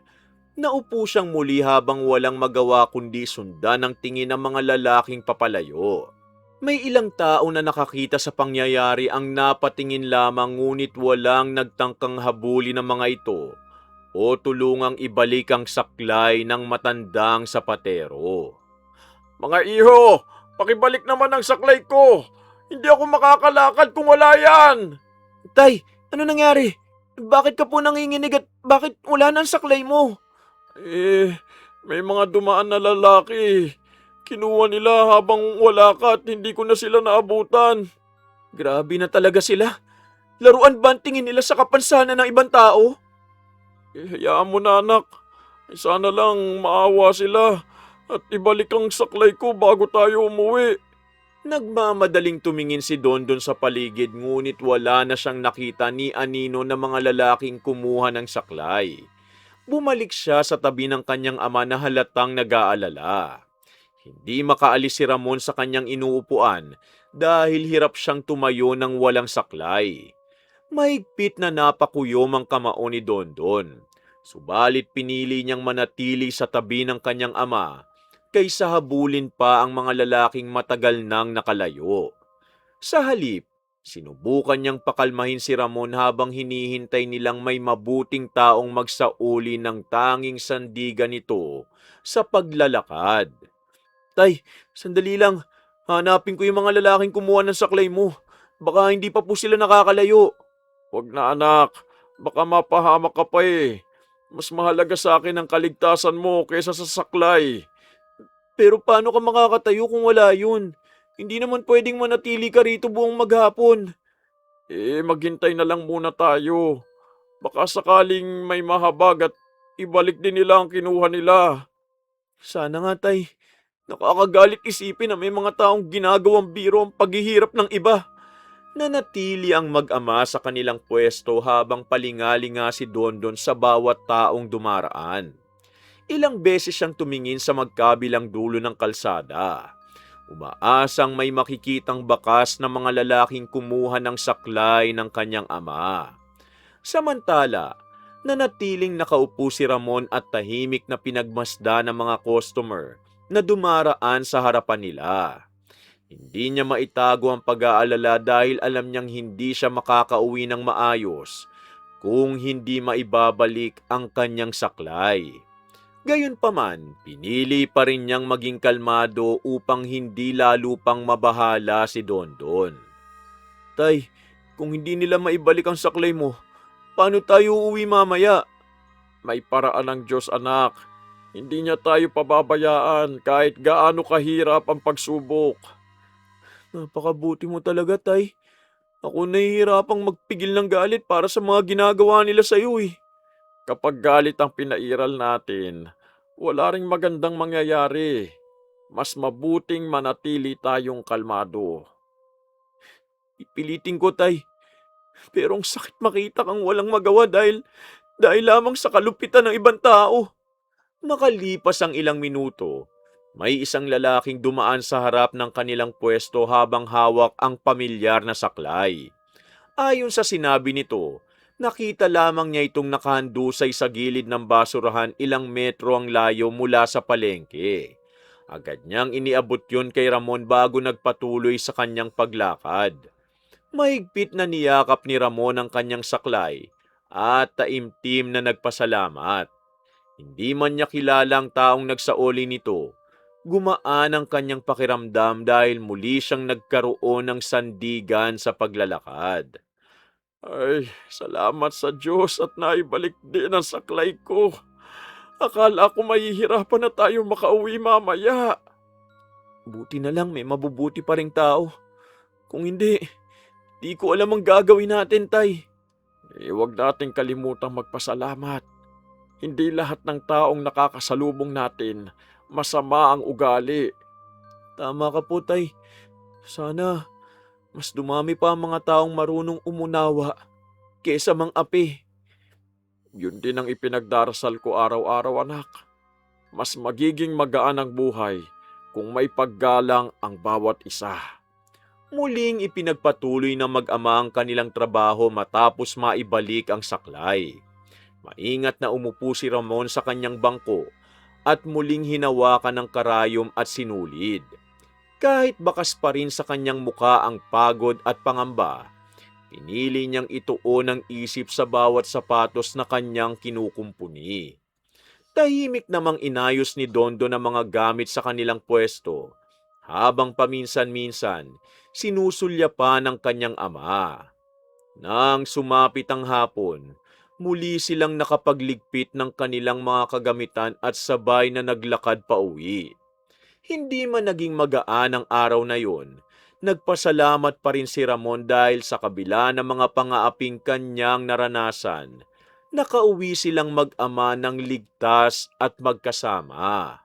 Naupo siyang muli habang walang magawa kundi sundan ang tingin ng mga lalaking papalayo. May ilang tao na nakakita sa pangyayari ang napatingin lamang ngunit walang nagtangkang habulin ng mga ito o tulungang ibalik ang saklay ng matandang sapatero.
Mga iho, pakibalik naman ang saklay ko. Hindi ako makakalakad kung wala yan.
Tay, ano nangyari? Bakit ka po nanginginig at bakit wala na ang saklay mo?
May mga dumaan na lalaki. Kinuha nila habang wala ka at hindi ko na sila naabutan.
Grabe na talaga sila. Laruan ba ang tingin nila sa kapansanan ng ibang tao?
Hayaan mo na anak. Sana lang maawa sila at ibalik ang saklay ko bago tayo umuwi.
Nagmamadaling tumingin si Dondon sa paligid ngunit wala na siyang nakita ni anino na mga lalaking kumuha ng saklay. Bumalik siya sa tabi ng kanyang ama na halatang nag-aalala. Hindi makaalis si Ramon sa kanyang inuupuan dahil hirap siyang tumayo ng walang saklay. Mahigpit na napakuyom ang kamao ni Dondon. Subalit pinili niyang manatili sa tabi ng kanyang ama kaysa habulin pa ang mga lalaking matagal nang nakalayo. Sa halip, sinubukan niyang pakalmahin si Ramon habang hinihintay nilang may mabuting taong magsauli ng tanging sandigan nito sa paglalakad.
Tay, sandali lang.
Hanapin ko yung mga lalaking kumuha ng saklay mo. Baka hindi pa po sila nakakalayo.
Huwag na anak, baka mapahamak ka pa eh. Mas mahalaga sa akin ang kaligtasan mo kaysa sa saklay.
Pero paano ka makakatayo kung wala yun? Hindi naman pwedeng manatili ka rito buong maghapon.
Maghintay na lang muna tayo. Baka sakaling may mahabag at ibalik din nila ang kinuha nila.
Sana nga, Tay. Nakakagalit isipin na may mga taong ginagawang biro ang paghihirap ng iba. Nanatili ang mag-ama sa kanilang pwesto habang palingalinga si Dondon sa bawat taong dumaraan. Ilang beses siyang tumingin sa magkabilang dulo ng kalsada. Umaasang may makikitang bakas na mga lalaking kumuha ng saklay ng kanyang ama. Samantala, nanatiling nakaupo si Ramon at tahimik na pinagmasda ng mga customer na dumaraan sa harapan nila. Hindi niya maitago ang pag-aalala dahil alam niyang hindi siya makakauwi ng maayos kung hindi maibabalik ang kanyang saklay. Gayunpaman, pinili pa rin niyang maging kalmado upang hindi lalo pang mabahala si Dondon. Tay, kung hindi nila maibalik ang saklay mo, paano tayo uuwi mamaya?
May paraan ng Diyos anak. Hindi niya tayo pababayaan kahit gaano kahirap ang pagsubok.
Napakabuti mo talaga, Tay. Ako nahihirapang magpigil ng galit para sa mga ginagawa nila sa iyo eh.
Kapag galit ang pinairal natin, wala ring magandang mangyayari. Mas mabuting manatili tayong kalmado.
Ipilitin ko, Tay. Pero ang sakit makita kang walang magawa dahil lamang sa kalupitan ng ibang tao. Makalipas ang ilang minuto, may isang lalaking dumaan sa harap ng kanilang pwesto habang hawak ang pamilyar na saklay. Ayon sa sinabi nito, nakita lamang niya itong nakahandusay sa gilid ng basurahan ilang metro ang layo mula sa palengke. Agad niyang iniabot yun kay Ramon bago nagpatuloy sa kanyang paglakad. Mahigpit na niyakap ni Ramon ang kanyang saklay at taimtim na nagpasalamat. Hindi man niya kilala ang taong nagsaoli nito, gumaan ang kanyang pakiramdam dahil muli siyang nagkaroon ng sandigan sa paglalakad.
Ay, salamat sa Diyos at naibalik din ang saklay ko. Akala ko mahihirapan na tayo makauwi mamaya.
Buti na lang may mabubuti pa ring tao. Kung hindi, di ko alam ang gagawin natin, Tay.
Huwag nating kalimutang magpasalamat. Hindi lahat ng taong nakakasalubong natin masama ang ugali.
Tama ka po, Tay. Sana mas dumami pa ang mga taong marunong umunawa kesa mang-api.
Yun din ang ipinagdarasal ko araw-araw anak. Mas magiging magaan ang buhay kung may paggalang ang bawat isa.
Muling ipinagpatuloy ng mag-ama ang kanilang trabaho matapos maibalik ang saklay. Maingat na umupo si Ramon sa kanyang bangko at muling hinawakan ng karayom at sinulid. Kahit bakas pa rin sa kanyang muka ang pagod at pangamba, pinili niyang ituon ang isip sa bawat sapatos na kanyang kinukumpuni. Tahimik namang inayos ni Dondon ang mga gamit sa kanilang pwesto, habang paminsan-minsan sinusulya pa ng kanyang ama. Nang sumapit ang hapon, muli silang nakapagligpit ng kanilang mga kagamitan at sabay na naglakad pa uwi. Hindi man naging magaan ang araw na yon, nagpasalamat pa rin si Ramon dahil sa kabila ng mga pangaaping kanyang naranasan, nakauwi silang mag-ama ng ligtas at magkasama.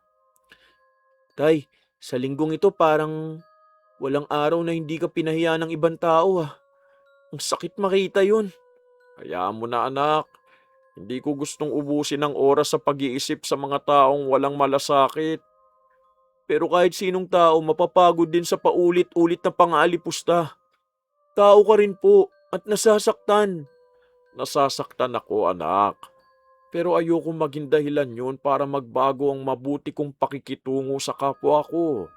Tay, sa linggong ito parang walang araw na hindi ka pinahiya ng ibang tao ah. Ang sakit makita yun.
Hayaan mo na anak. Hindi ko gustong ubusin ang oras sa pag-iisip sa mga taong walang malasakit.
Pero kahit sinong tao mapapagod din sa paulit-ulit na pang-aalipusta. Tao ka rin po at nasasaktan.
Nasasaktan ako anak. Pero ayoko maging dahilan yun para magbago ang mabuti kong pakikitungo sa kapwa ko.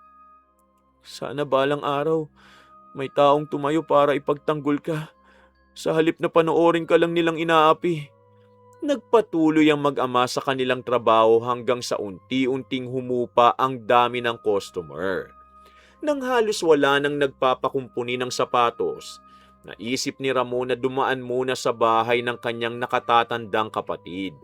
Sana balang araw, may taong tumayo para ipagtanggol ka. Sa halip na panoorin ka lang nilang inaapi. Nagpatuloy ang mag-ama sa kanilang trabaho hanggang sa unti-unting humupa ang dami ng customer. Nang halos wala nang nagpapakumpuni ng sapatos, naisip ni Ramon na dumaan muna sa bahay ng kanyang nakatatandang kapatid.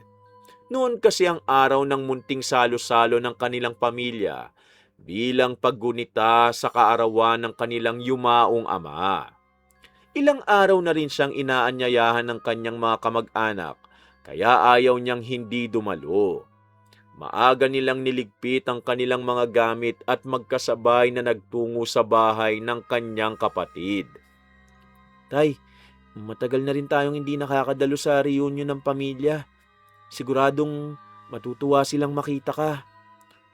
Noon kasi ang araw ng munting salo-salo ng kanilang pamilya bilang paggunita sa kaarawan ng kanilang yumaong ama. Ilang araw na rin siyang inaanyayahan ng kanyang mga kamag-anak kaya ayaw niyang hindi dumalo. Maaga nilang niligpit ang kanilang mga gamit at magkasabay na nagtungo sa bahay ng kanyang kapatid. Tay, matagal na rin tayong hindi nakakadalo sa reunion ng pamilya. Siguradong matutuwa silang makita ka.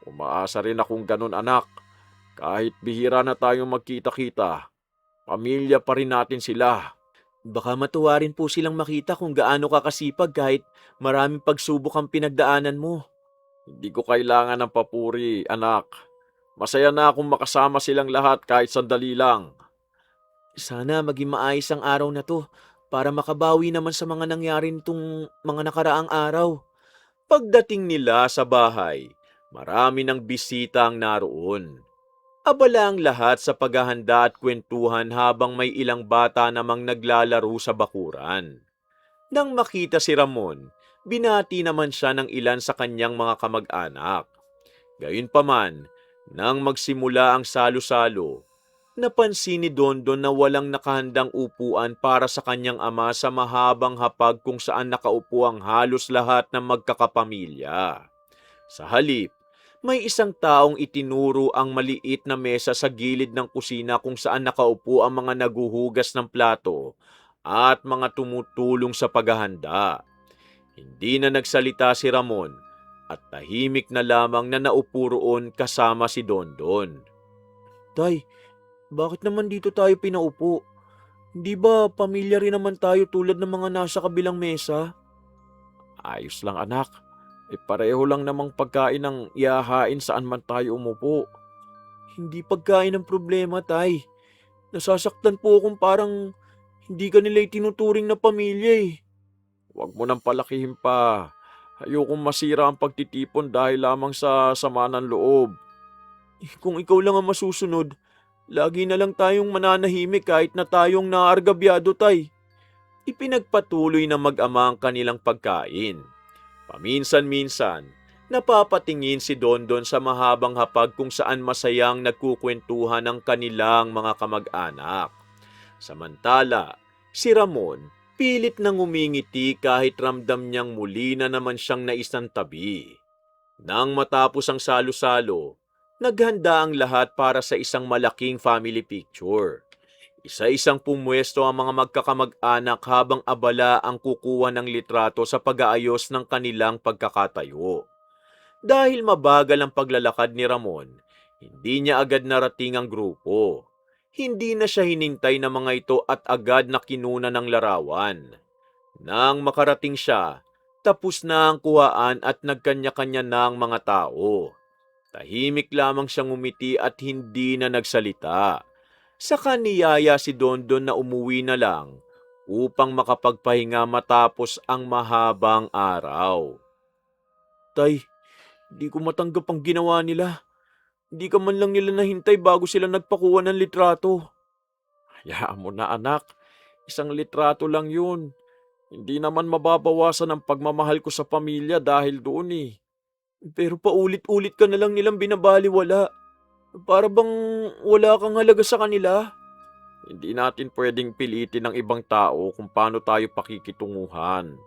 Umaasa rin akong ganun, anak. Kahit bihira na tayong magkita-kita, pamilya pa rin natin sila.
Baka matuwa rin po silang makita kung gaano ka kasipag kahit maraming pagsubok ang pinagdaanan mo.
Hindi ko kailangan ng papuri, anak. Masaya na akong makasama silang lahat kahit sandali lang.
Sana maging maayos ang araw na to para makabawi naman sa mga nangyari nitong mga nakaraang araw. Pagdating nila sa bahay, marami ng bisita ang naroon. Abala ang lahat sa paghahanda at kwentuhan habang may ilang bata namang naglalaro sa bakuran. Nang makita si Ramon, binati naman siya ng ilan sa kanyang mga kamag-anak. Gayunpaman, nang magsimula ang salo-salo, napansin ni Dondon na walang nakahandang upuan para sa kanyang ama sa mahabang hapag kung saan nakaupo ang halos lahat ng magkakapamilya. Sa halip, may isang taong itinuro ang maliit na mesa sa gilid ng kusina kung saan nakaupo ang mga naguhugas ng plato at mga tumutulong sa paghahanda. Hindi na nagsalita si Ramon at tahimik na lamang na naupo roon kasama si Dondon. Tay, bakit naman dito tayo pinaupo? Hindi ba pamilya rin naman tayo tulad ng mga nasa kabilang mesa?
Ayos lang, anak. Pareho lang namang pagkain ang ihahain saan man tayo umupo.
Hindi pagkain ang problema, tay. Nasasaktan po akong parang hindi ka nila itinuturing na pamilya eh.
Huwag mo nang palakihin pa. Ayokong masira ang pagtitipon dahil lamang sa sama ng loob.
Kung ikaw lang ang masusunod, lagi na lang tayong mananahimik kahit na tayong naargabyado, tay. Ipinagpatuloy ng mag-ama ang kanilang pagkain. Paminsan-minsan, napapatingin si Dondon sa mahabang hapag kung saan masayang nagkukwentuhan ang kanilang mga kamag-anak. Samantala, si Ramon pilit nang umingiti kahit ramdam niyang muli na naman siyang naisantabi. Nang matapos ang salo-salo, naghanda ang lahat para sa isang malaking family picture. Isa-isang pumwesto ang mga magkakamag-anak habang abala ang kukuha ng litrato sa pag-aayos ng kanilang pagkakatayo. Dahil mabagal ang paglalakad ni Ramon, hindi niya agad narating ang grupo. Hindi na siya hinintay ng mga ito at agad na kinuna ng larawan. Nang makarating siya, tapos na ang kuhaan at nagkanya-kanya na ang mga tao. Tahimik lamang siyang umiti at hindi na nagsalita. Saka niyaya si Dondon na umuwi na lang upang makapagpahinga matapos ang mahabang araw. Tay, di ko matanggap ang ginawa nila. Hindi ka man lang nila nahintay bago sila nagpakuha ng litrato.
Hayaan mo na, anak. Isang litrato lang yun. Hindi naman mababawasan ang pagmamahal ko sa pamilya dahil doon eh.
Pero paulit-ulit ka na lang nilang binabaliwala. Para bang wala kang halaga sa kanila.
Hindi natin pwedeng pilitin ng ibang tao kung paano tayo pakikitunguhan.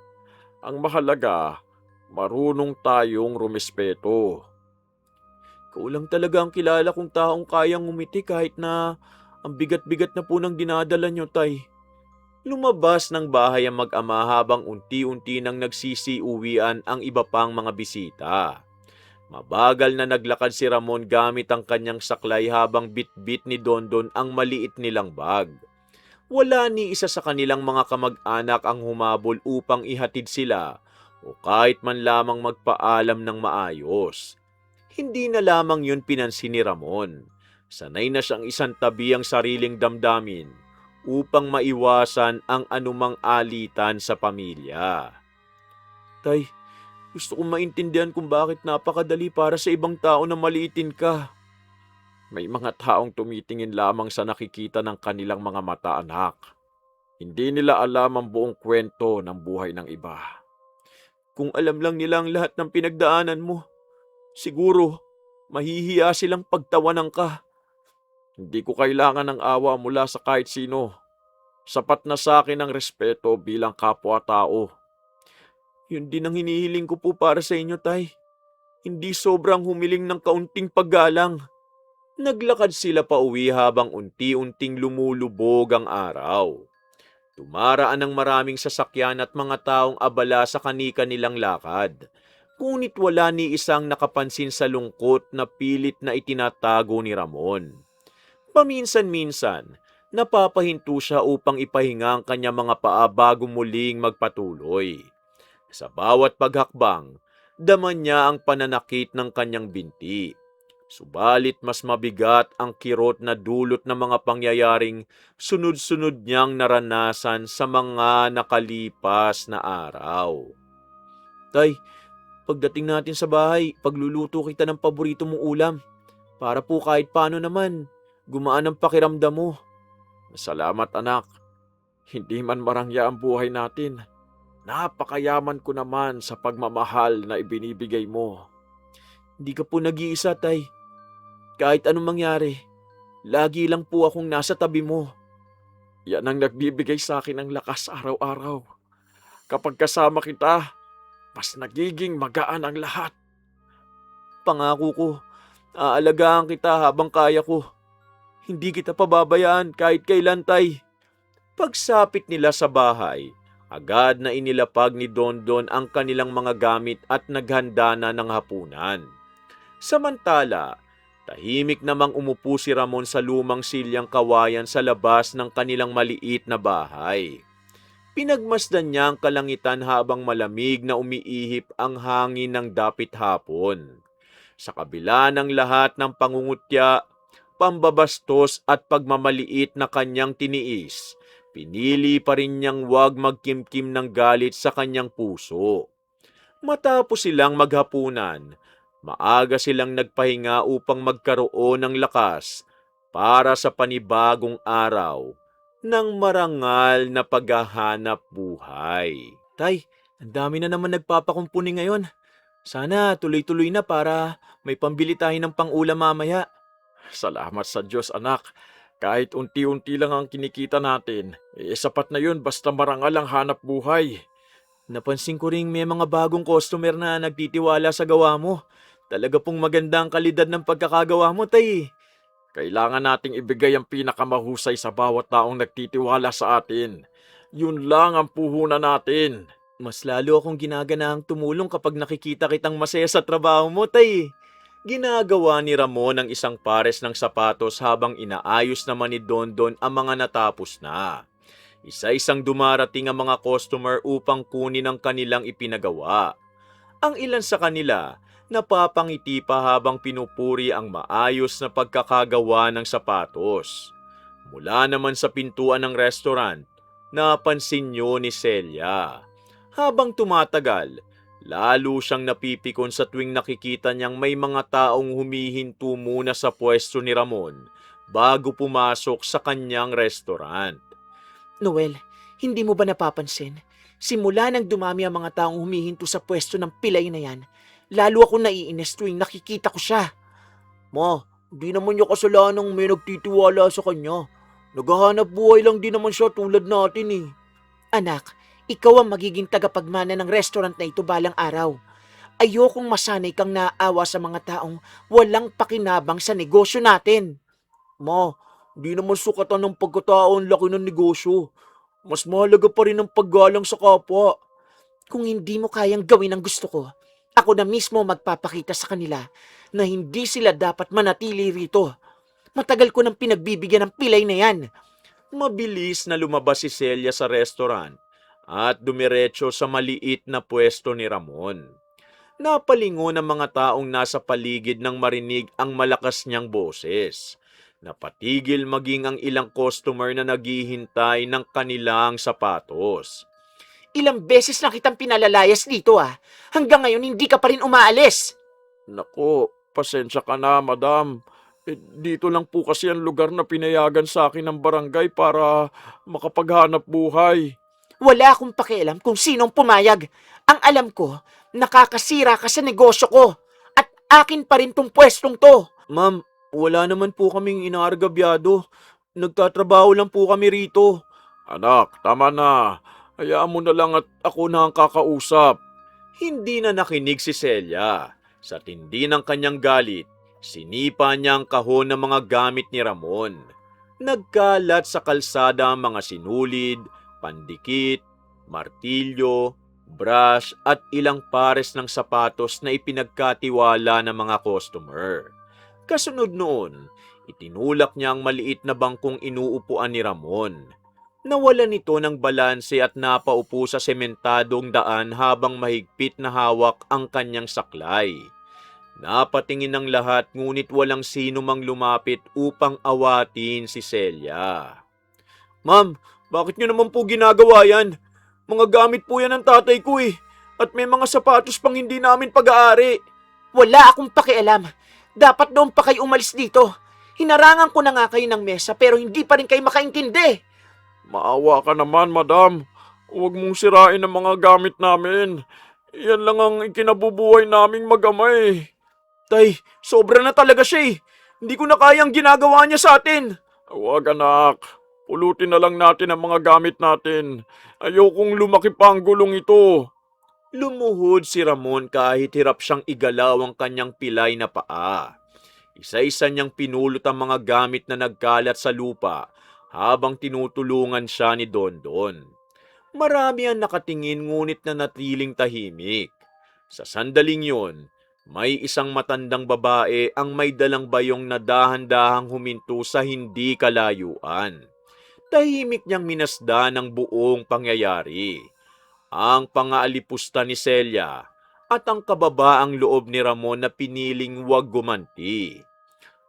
Ang mahalaga, marunong tayong rumespeto.
Ikaw lang talaga ang kilala kong taong kayang umiti kahit na ang bigat-bigat na po ng dinadala nyo, tay. Lumabas ng bahay ang mag-ama habang unti-unti nang nagsisiuwian ang iba pang mga bisita. Mabagal na naglakad si Ramon gamit ang kanyang saklay habang bit-bit ni Dondon ang maliit nilang bag. Wala ni isa sa kanilang mga kamag-anak ang humabol upang ihatid sila o kahit man lamang magpaalam ng maayos. Hindi na lamang yun pinansin ni Ramon. Sanay na siyang isantabi ang sariling damdamin upang maiwasan ang anumang alitan sa pamilya. Tay, gusto kong maintindihan kung bakit napakadali para sa ibang tao na maliitin ka.
May mga taong tumitingin lamang sa nakikita ng kanilang mga mata, anak. Hindi nila alam ang buong kwento ng buhay ng iba.
Kung alam lang nila ang lahat ng pinagdaanan mo, siguro mahihiya silang pagtawanan ka.
Hindi ko kailangan ng awa mula sa kahit sino. Sapat na sa akin ang respeto bilang kapwa-tao.
Yun din ang hinihiling ko po para sa inyo, Tay. Hindi sobrang humiling ng kaunting paggalang. Naglakad sila pa uwi habang unti-unting lumulubog ang araw. Dumaraan ng maraming sasakyan at mga taong abala sa kani-kanilang lakad. Ngunit wala ni isang nakapansin sa lungkot na pilit na itinatago ni Ramon. Paminsan-minsan, napapahinto siya upang ipahinga ang kanyang mga paa bago muling magpatuloy. Sa bawat paghakbang, dama niya ang pananakit ng kanyang binti. Subalit mas mabigat ang kirot na dulot ng mga pangyayaring sunod-sunod niyang naranasan sa mga nakalipas na araw. Tay, pagdating natin sa bahay, pagluluto kita ng paborito mong ulam. Para po kahit paano naman, gumaan ang pakiramdam mo.
Salamat, anak. Hindi man marangya ang buhay natin. Napakayaman ko naman sa pagmamahal na ibinibigay mo.
Hindi ka po nag-iisa, Tay. Kahit anong mangyari, lagi lang po akong nasa tabi mo.
Yan ang nagbibigay sa akin ng lakas araw-araw. Kapag kasama kita, mas nagiging magaan ang lahat.
Pangako ko, aalagaan kita habang kaya ko. Hindi kita pababayaan kahit kailan, Tay. Pagsapit nila sa bahay, agad na inilapag ni Dondon ang kanilang mga gamit at naghanda na ng hapunan. Samantala, tahimik namang umupo si Ramon sa lumang silyang kawayan sa labas ng kanilang maliit na bahay. Pinagmasdan niya ang kalangitan habang malamig na umiihip ang hangin ng dapit hapon. Sa kabila ng lahat ng pangungutya, pambabastos at pagmamaliit na kanyang tiniis, pinili pa rin niyang huwag magkimkim ng galit sa kanyang puso. Matapos silang maghapunan, maaga silang nagpahinga upang magkaroon ng lakas para sa panibagong araw ng marangal na paghahanap buhay. Tay, ang dami na naman nagpapakumpuni ngayon. Sana tuloy-tuloy na para may pambili tayo ng pang-ulam mamaya.
Salamat sa Diyos, anak. Kahit unti-unti lang ang kinikita natin, sapat na yun basta marangal ang hanap buhay.
Napansin ko ring may mga bagong customer na nagtitiwala sa gawa mo. Talaga pong maganda ang kalidad ng pagkakagawa mo, Tay.
Kailangan nating ibigay ang pinakamahusay sa bawat taong nagtitiwala sa atin. Yun lang ang puhunan natin.
Mas lalo akong ginaganahang tumulong kapag nakikita kitang masaya sa trabaho mo, Tay. Ginagawa ni Ramon ang isang pares ng sapatos habang inaayos naman ni Dondon ang mga natapos na. Isa-isang dumarating ang mga customer upang kunin ang kanilang ipinagawa. Ang ilan sa kanila, napapangiti pa habang pinupuri ang maayos na pagkakagawa ng sapatos. Mula naman sa pintuan ng restaurant, napansin niyo ni Celia. Habang tumatagal, lalo siyang napipikon sa tuwing nakikita niyang may mga taong humihinto muna sa pwesto ni Ramon bago pumasok sa kanyang restaurant.
Noel, hindi mo ba napapansin? Simula nang dumami ang mga taong humihinto sa pwesto ng pilay na yan, lalo ako naiinis tuwing nakikita ko siya. Ma, di naman niya kasalanang may nagtitiwala sa kanya. Naghahanap buhay lang din naman siya tulad natin eh. Anak, ikaw ang magiging tagapagmana ng restaurant na ito balang araw. Ayokong masanay kang naawa sa mga taong walang pakinabang sa negosyo natin. Ma, di naman sukatan ng pagkatao ang laki ng negosyo. Mas mahalaga pa rin ang paggalang sa kapwa. Kung hindi mo kayang gawin ang gusto ko, ako na mismo magpapakita sa kanila na hindi sila dapat manatili rito. Matagal ko nang pinagbibigyan ng pilay na yan.
Mabilis na lumabas si Celia sa restaurant at dumiretso sa maliit na pwesto ni Ramon. Napalingon ang mga taong nasa paligid nang marinig ang malakas niyang boses. Napatigil maging ang ilang customer na naghihintay ng kanilang sapatos.
Ilang beses na kitang pinalalayas dito ah. Hanggang ngayon hindi ka pa rin umaalis.
Naku, pasensya ka na, madam. Dito lang po kasi ang lugar na pinayagan sa akin ng barangay para makapaghanap buhay.
Wala akong pakialam kung sinong pumayag. Ang alam ko, nakakasira ka sa negosyo ko. At akin pa rin tong pwestong to. Ma'am, wala naman po kaming inaargabyado. Nagtatrabaho lang po kami rito.
Anak, tama na. Hayaan mo na lang at ako na ang kakausap.
Hindi na nakinig si Celia. Sa tindi ng kanyang galit, sinipa niya ang kahon ng mga gamit ni Ramon. Nagkalat sa kalsada ang mga sinulid, pandikit, martilyo, brush at ilang pares ng sapatos na ipinagkatiwala ng mga customer. Kasunod noon, itinulak niya ang maliit na bangkong inuupuan ni Ramon. Nawalan nito ng balanse at napaupo sa sementadong daan habang mahigpit na hawak ang kanyang saklay. Napatingin ng lahat ngunit walang sino mang lumapit upang awatin si Celia.
Ma'am, bakit niyo naman po ginagawa yan? Mga gamit po yan ng tatay ko eh. At may mga sapatos pang hindi namin pag-aari. Wala akong pakialam. Dapat doon pa kayo umalis dito. Hinarangan ko na nga kayo ng mesa pero hindi pa rin kayo makaintindi.
Maawa ka naman, madam. Huwag mong sirain ang mga gamit namin. Yan lang ang ikinabubuhay naming mag-ama eh.
Tay, sobra na talaga siya eh. Hindi ko na kayang ginagawa niya sa atin.
Huwag anak. Pulutin na lang natin ang mga gamit natin. Ayokong lumaki pa ang gulong ito.
Lumuhod si Ramon kahit hirap siyang igalaw ang kanyang pilay na paa. Isa-isa niyang pinulot ang mga gamit na nagkalat sa lupa habang tinutulungan siya ni Dondon. Marami ang nakatingin ngunit nanatiling tahimik. Sa sandaling yon, may isang matandang babae ang may dalang bayong na dahan-dahang huminto sa hindi kalayuan. Tahimik niyang minasdan ang buong pangyayari. Ang pangaalipusta ni Celia at ang kababaang loob ni Ramon na piniling huwag gumanti.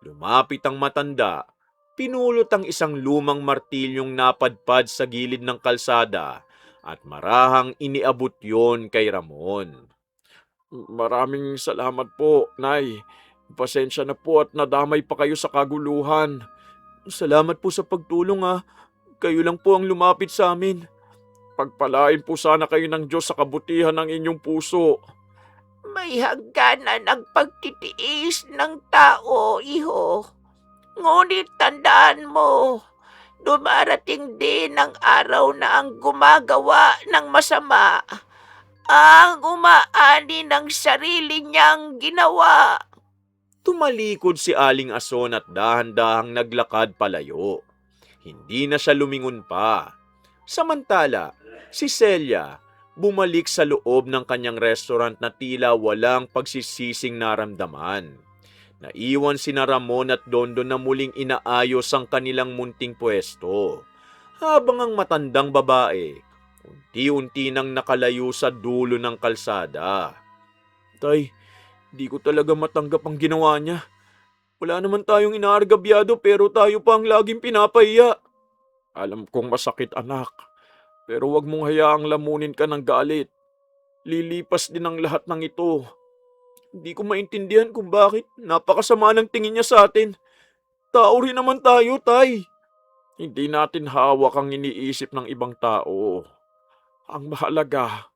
Lumapit ang matanda, pinulot ang isang lumang martilyong napadpad sa gilid ng kalsada at marahang iniabot yon kay Ramon.
Maraming salamat po, Nay. Pasensya na po at nadamay pa kayo sa kaguluhan.
Salamat po sa pagtulong ah. Kayo lang po ang lumapit sa amin.
Pagpalain po sana kayo ng Diyos sa kabutihan ng inyong puso.
May hangganan ang pagtitiis ng tao, iho. Ngunit tandaan mo, dumarating din ang araw na ang gumagawa ng masama ang umaani ng sarili niyang ginawa.
Tumalikod si Aling Ason at dahan-dahang naglakad palayo. Hindi na siya lumingon pa. Samantala, si Celia bumalik sa loob ng kanyang restaurant na tila walang pagsisising naramdaman. Naiwan sina Ramon at Dondon na muling inaayos ang kanilang munting pwesto, habang ang matandang babae unti-unti nang nakalayo sa dulo ng kalsada.
Tay, di ko talaga matanggap ang ginawa niya. Wala naman tayong inaargabyado pero tayo pa ang laging pinapahiya.
Alam kong masakit, anak. Pero huwag mong hayaang lamunin ka ng galit. Lilipas din ang lahat ng ito.
Hindi ko maintindihan kung bakit napakasama ng tingin niya sa atin. Tao rin naman tayo, tay.
Hindi natin hawak ang iniisip ng ibang tao. Ang mahalaga,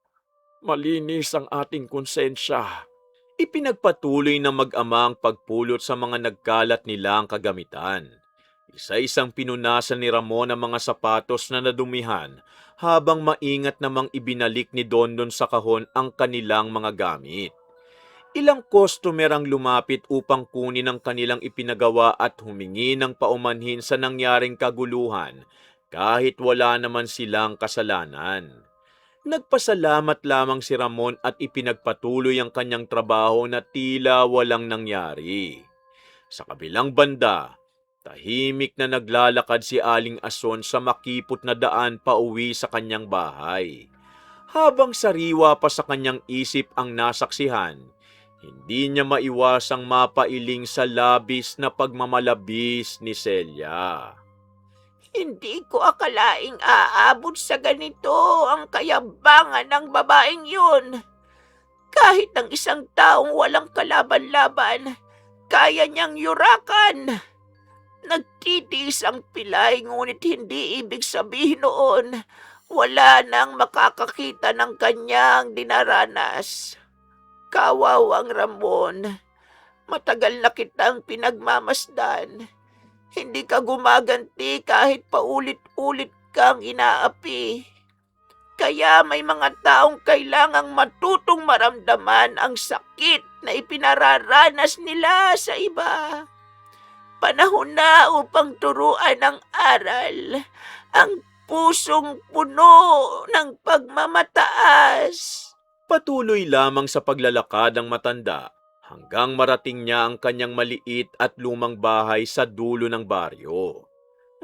malinis ang ating konsensya.
Ipinagpatuloy ng mag-ama ang pagpulot sa mga nagkalat nilang kagamitan. Isa-isang pinunasan ni Ramon ang mga sapatos na nadumihan habang maingat namang ibinalik ni Dondon sa kahon ang kanilang mga gamit. Ilang customer ang lumapit upang kunin ang kanilang ipinagawa at humingi ng paumanhin sa nangyaring kaguluhan kahit wala naman silang kasalanan. Nagpasalamat lamang si Ramon at ipinagpatuloy ang kanyang trabaho na tila walang nangyari. Sa kabilang banda, tahimik na naglalakad si Aling Ason sa makipot na daan pauwi sa kanyang bahay. Habang sariwa pa sa kanyang isip ang nasaksihan, hindi niya maiwasang mapailing sa labis na pagmamalabis ni Celia.
Hindi ko akalaing aabot sa ganito ang kayabangan ng babaeng yun. Kahit ng isang taong walang kalaban-laban, kaya niyang yurakan. Nagtitiis ang pilay ngunit hindi ibig sabihin noon wala nang makakakita ng kanyang dinaranas. Kawawang Ramon, matagal na kitang pinagmamasdan. Hindi ka gumaganti kahit paulit-ulit kang inaapi. Kaya may mga taong kailangang matutong maramdaman ang sakit na ipinararanas nila sa iba. Panahon na upang turuan ng aral ang pusong puno ng pagmamataas.
Patuloy lamang sa paglalakad ang matanda hanggang marating niya ang kanyang maliit at lumang bahay sa dulo ng baryo.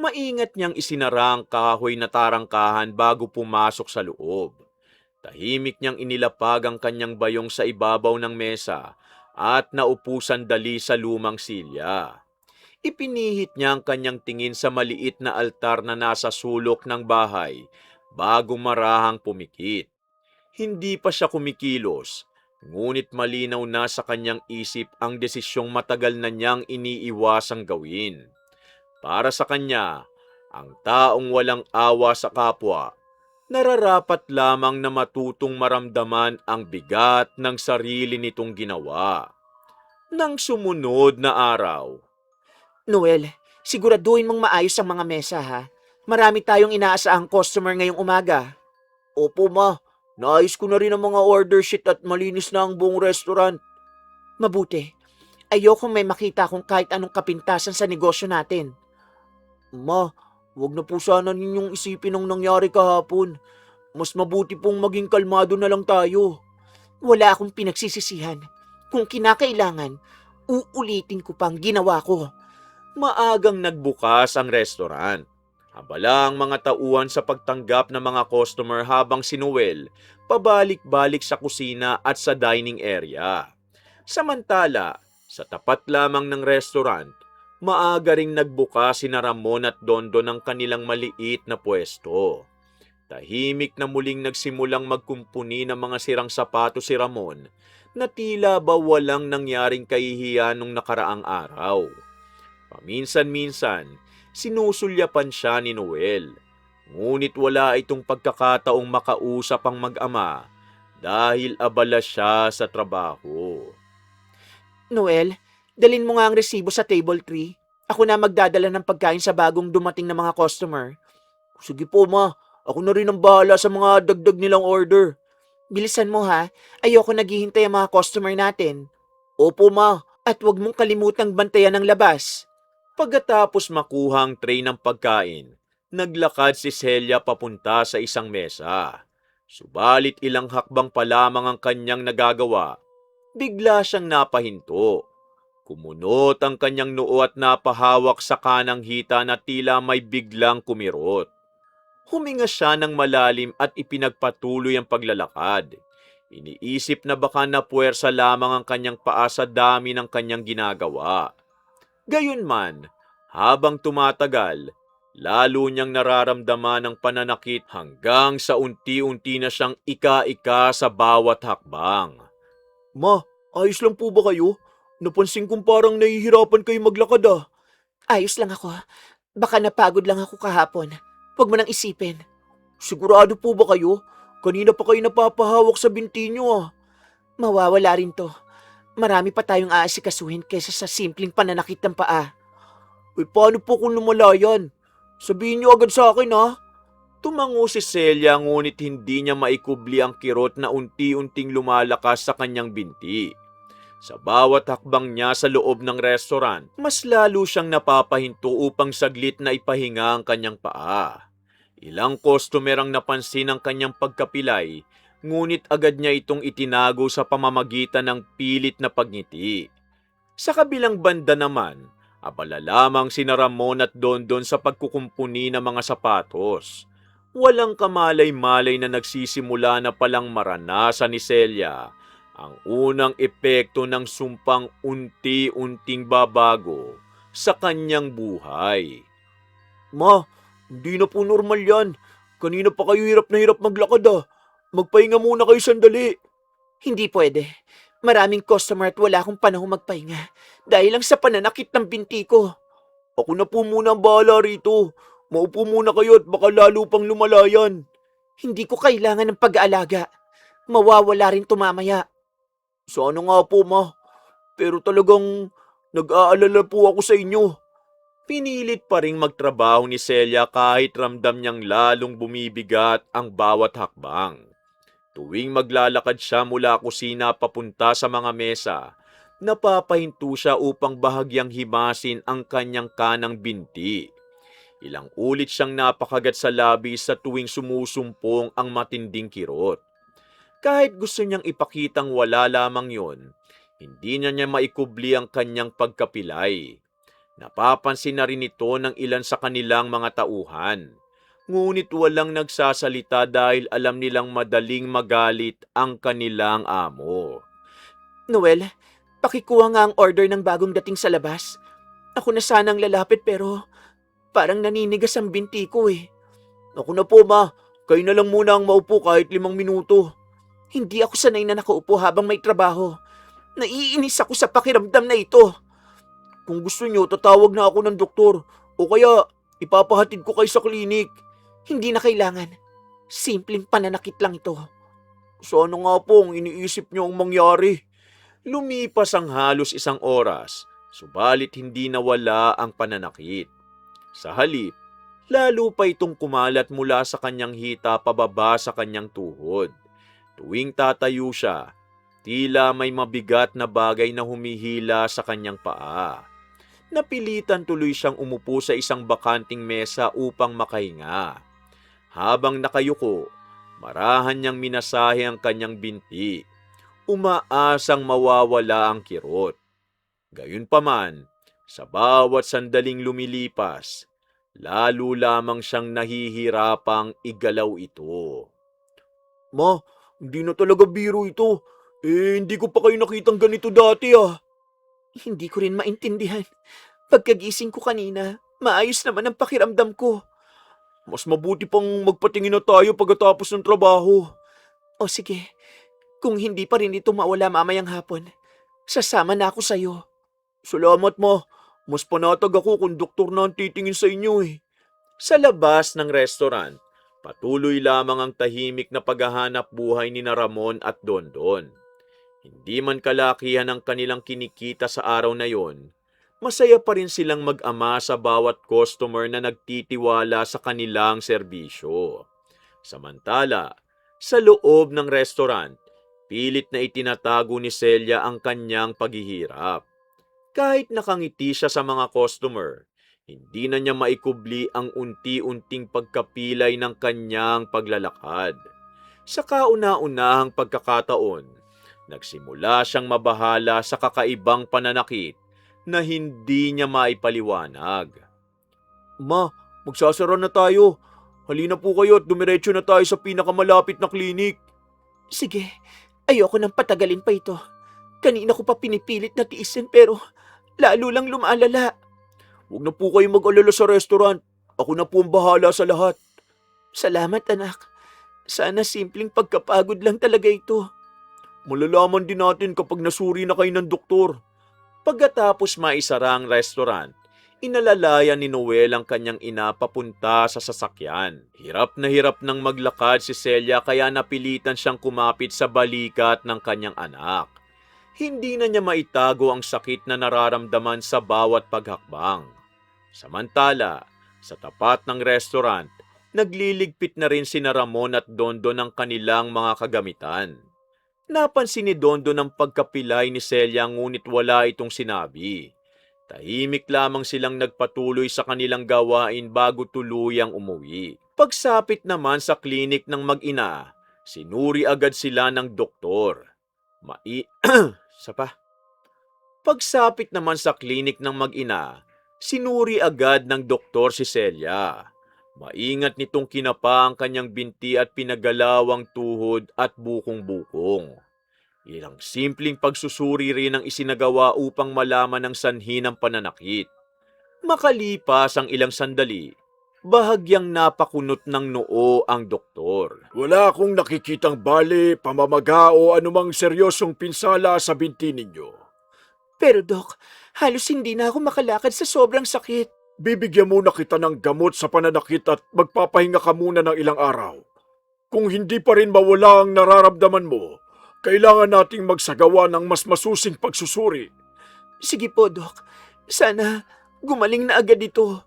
Maingat niyang isinara ang kahoy na tarangkahan bago pumasok sa loob. Tahimik niyang inilapag ang kanyang bayong sa ibabaw ng mesa at naupo sandali sa lumang silya. Ipinihit niya ang kanyang tingin sa maliit na altar na nasa sulok ng bahay bago marahang pumikit. Hindi pa siya kumikilos, ngunit malinaw na sa kanyang isip ang desisyong matagal na niyang iniiwasang gawin. Para sa kanya, ang taong walang awa sa kapwa, nararapat lamang na matutong maramdaman ang bigat ng sarili nitong ginawa. Nang sumunod na araw,
Noel, siguraduhin mong maayos ang mga mesa ha. Marami tayong inaasahang customer ngayong umaga. Opo ma, naayos ko na rin ang mga order sheet at malinis na ang buong restaurant. Mabuti. Ayokong may makita kung kahit anong kapintasan sa negosyo natin. Ma, wag na po sana ninyong isipin ang nangyari kahapon. Mas mabuti pong maging kalmado na lang tayo. Wala akong pinagsisisihan. Kung kinakailangan, uulitin ko pang ginawa ko.
maagang nagbukas ang restaurant. Abala ang mga tauhan sa pagtanggap ng mga customer habang si Noel pabalik-balik sa kusina at sa dining area. Samantala, sa tapat lamang ng restaurant, maaga ring nagbukas sina Ramon at Dondo ng kanilang maliit na pwesto. Tahimik na muling nagsimulang magkumpuni ng mga sirang sapatos si Ramon na tila ba walang nangyaring kahihiyan nung nakaraang araw. Paminsan-minsan, sinusulyapan siya ni Noel. Ngunit wala itong pagkakataong makausap ang mag-ama dahil abala siya sa trabaho.
Noel, dalin mo nga ang resibo sa table 3. Ako na magdadala ng pagkain sa bagong dumating na mga customer. Sige po ma, ako na rin ang bahala sa mga dagdag nilang order. Bilisan mo ha, ayoko naghihintay ang mga customer natin. Opo ma, at huwag mong kalimutang bantayan ang labas.
Pagkatapos makuha ang tray ng pagkain, naglakad si Celia papunta sa isang mesa. Subalit ilang hakbang pa lamang ang kanyang nagagawa. Bigla siyang napahinto. Kumunot ang kanyang noo at napahawak sa kanang hita na tila may biglang kumirot. Huminga siya ng malalim at ipinagpatuloy ang paglalakad. Iniisip na baka napuwersa lamang ang kanyang paa sa dami ng kanyang ginagawa. Gayunman, habang tumatagal, lalo niyang nararamdaman ang pananakit hanggang sa unti-unti na siyang ika-ika sa bawat hakbang.
Ma, ayos lang po ba kayo? Napansin kong parang nahihirapan kayo maglakad ah. Ayos lang ako. Baka napagod lang ako kahapon. Huwag mo nang isipin. Sigurado po ba kayo? Kanina pa kayo napapahawak sa binti niyo ah. Mawawala rin to. Marami pa tayong aasikasuhin kaysa sa simpleng pananakit ng paa. Paano po kung lumala yan? Sabihin niyo agad sa akin ha.
Tumango si Celia ngunit hindi niya maikubli ang kirot na unti-unting lumalakas sa kanyang binti. Sa bawat hakbang niya sa loob ng restaurant, mas lalo siyang napapahinto upang saglit na ipahinga ang kanyang paa. Ilang customer ang napansin ang kanyang pagkapilay, ngunit agad niya itong itinago sa pamamagitan ng pilit na pagngiti. Sa kabilang banda naman, abala lamang sina Ramon at Dondon sa pagkukumpuni ng mga sapatos. Walang kamalay-malay na nagsisimula na palang maranasan ni Celia ang unang epekto ng sumpang unti-unting babago sa kanyang buhay.
Ma, hindi na po normal yan. Kanina pa kayo hirap na hirap maglakad ah. Magpahinga muna kayo sandali. Hindi pwede. Maraming customer at wala akong panahong magpahinga dahil lang sa pananakit ng binti ko.
Ako na po muna ang bahala rito. Maupo muna kayo at baka lalo pang lumalayan.
Hindi ko kailangan ng pag-aalaga. Mawawala rin to mamaya.
Sana nga po, ma. Pero talagang nag-aalala po ako sa inyo.
Pinilit pa ring magtrabaho ni Celia kahit ramdam niyang lalong bumibigat ang bawat hakbang. Tuwing maglalakad siya mula kusina papunta sa mga mesa, napapahinto siya upang bahagyang himasin ang kanyang kanang binti. Ilang ulit siyang napakagat sa labi sa tuwing sumusumpong ang matinding kirot. Kahit gusto niyang ipakitang wala lamang yon, hindi niya maikubli ang kanyang pagkapilay. Napapansin na rin ito ng ilan sa kanilang mga tauhan. Ngunit walang nagsasalita dahil alam nilang madaling magalit ang kanilang amo.
Noel, pakikuha nga ang order ng bagong dating sa labas. Ako na sanang lalapit pero parang naninigas ang binti ko eh.
Ako na po, ma. Kayo na lang muna ang maupo kahit 5 minuto.
Hindi ako sanay na nakaupo habang may trabaho. Naiinis ako sa pakiramdam na ito.
Kung gusto nyo, tatawag na ako ng doktor. O kaya, ipapahatid ko kayo sa klinik.
Hindi na kailangan. Simpleng pananakit lang ito.
Sana nga po ang iniisip nyo ang mangyari.
Lumipas ang halos 1 oras, subalit hindi nawala ang pananakit. Sa halip, lalo pa itong kumalat mula sa kanyang hita pababa sa kanyang tuhod. Tuwing tatayo siya, tila may mabigat na bagay na humihila sa kanyang paa. Napilitan tuloy siyang umupo sa isang bakanting mesa upang makahinga. Habang nakayuko, marahan niyang minasahe ang kanyang binti. Umaasang mawawala ang kirot. Gayunpaman, sa bawat sandaling lumilipas, lalo lamang siyang nahihirapang igalaw ito.
Ma, hindi na talaga biro ito. Hindi ko pa kayo nakitang ganito dati ah.
Hindi ko rin maintindihan. Pagkagising ko kanina, maayos naman ang pakiramdam ko.
Mas mabuti pang magpatingin na tayo pagkatapos ng trabaho.
O sige, kung hindi pa rin ito mawala mamayang hapon, sasama na ako sa'yo.
Salamat, ma. Mas panatag ako kung doktor na ang titingin sa inyo eh.
Sa labas ng restaurant, patuloy lamang ang tahimik na paghahanap buhay ni na Ramon at Dondon. Hindi man kalakihan ang kanilang kinikita sa araw na yon, masaya pa rin silang mag-ama sa bawat customer na nagtitiwala sa kanilang serbisyo. Samantala, sa loob ng restaurant, pilit na itinatago ni Celia ang kanyang paghihirap. Kahit nakangiti siya sa mga customer, hindi na niya maikubli ang unti-unting pagkapilay ng kanyang paglalakad. Sa kauna-unahang pagkakataon, nagsimula siyang mabahala sa kakaibang pananakit na hindi niya maipaliwanag.
Ma, magsasara na tayo. Halina po kayo at dumiretso na tayo sa pinakamalapit na klinik.
Sige, ayoko nang patagalin pa ito. Kanina ko pa pinipilit na tiisin pero lalo lang lumalala.
Huwag na po kayo mag-alala sa restaurant. Ako na po ang bahala sa lahat.
Salamat anak. Sana simpleng pagkapagod lang talaga ito.
Malalaman din natin kapag nasuri na kayo ng doktor.
Pagkatapos maisara ang restaurant, inalalayan ni Noel ang kanyang ina papunta sa sasakyan. Hirap nang maglakad si Celia kaya napilitan siyang kumapit sa balikat ng kanyang anak. Hindi na niya maitago ang sakit na nararamdaman sa bawat paghakbang. Samantala, sa tapat ng restaurant, nagliligpit na rin sina Ramon at Dondon ng kanilang mga kagamitan. Napansin ni Dondon ang pagkapilay ni Celia ngunit wala itong sinabi. Tahimik lamang silang nagpatuloy sa kanilang gawain bago tuluyang umuwi. Pagsapit naman sa klinik ng mag-ina, sinuri agad sila ng doktor. Pagsapit naman sa klinik ng mag-ina, sinuri agad ng doktor si Celia. Maingat nitong kinapa ang kanyang binti at pinagalaw ang tuhod at bukong-bukong. Ilang simpleng pagsusuri rin ang isinagawa upang malaman ang sanhi ng pananakit. Makalipas ang ilang sandali, Bahagyang napakunot ng noo ang doktor.
Wala akong nakikitang bali, pamamaga o anumang seryosong pinsala sa binti ninyo.
Pero Dok, halos hindi na ako makalakad sa sobrang sakit.
Bibigyan muna kita ng gamot sa pananakit at magpapahinga ka muna ng ilang araw. Kung hindi pa rin mawala ang nararamdaman mo, kailangan nating magsagawa ng mas masusing pagsusuri.
Sige po, Dok. Sana gumaling na agad ito.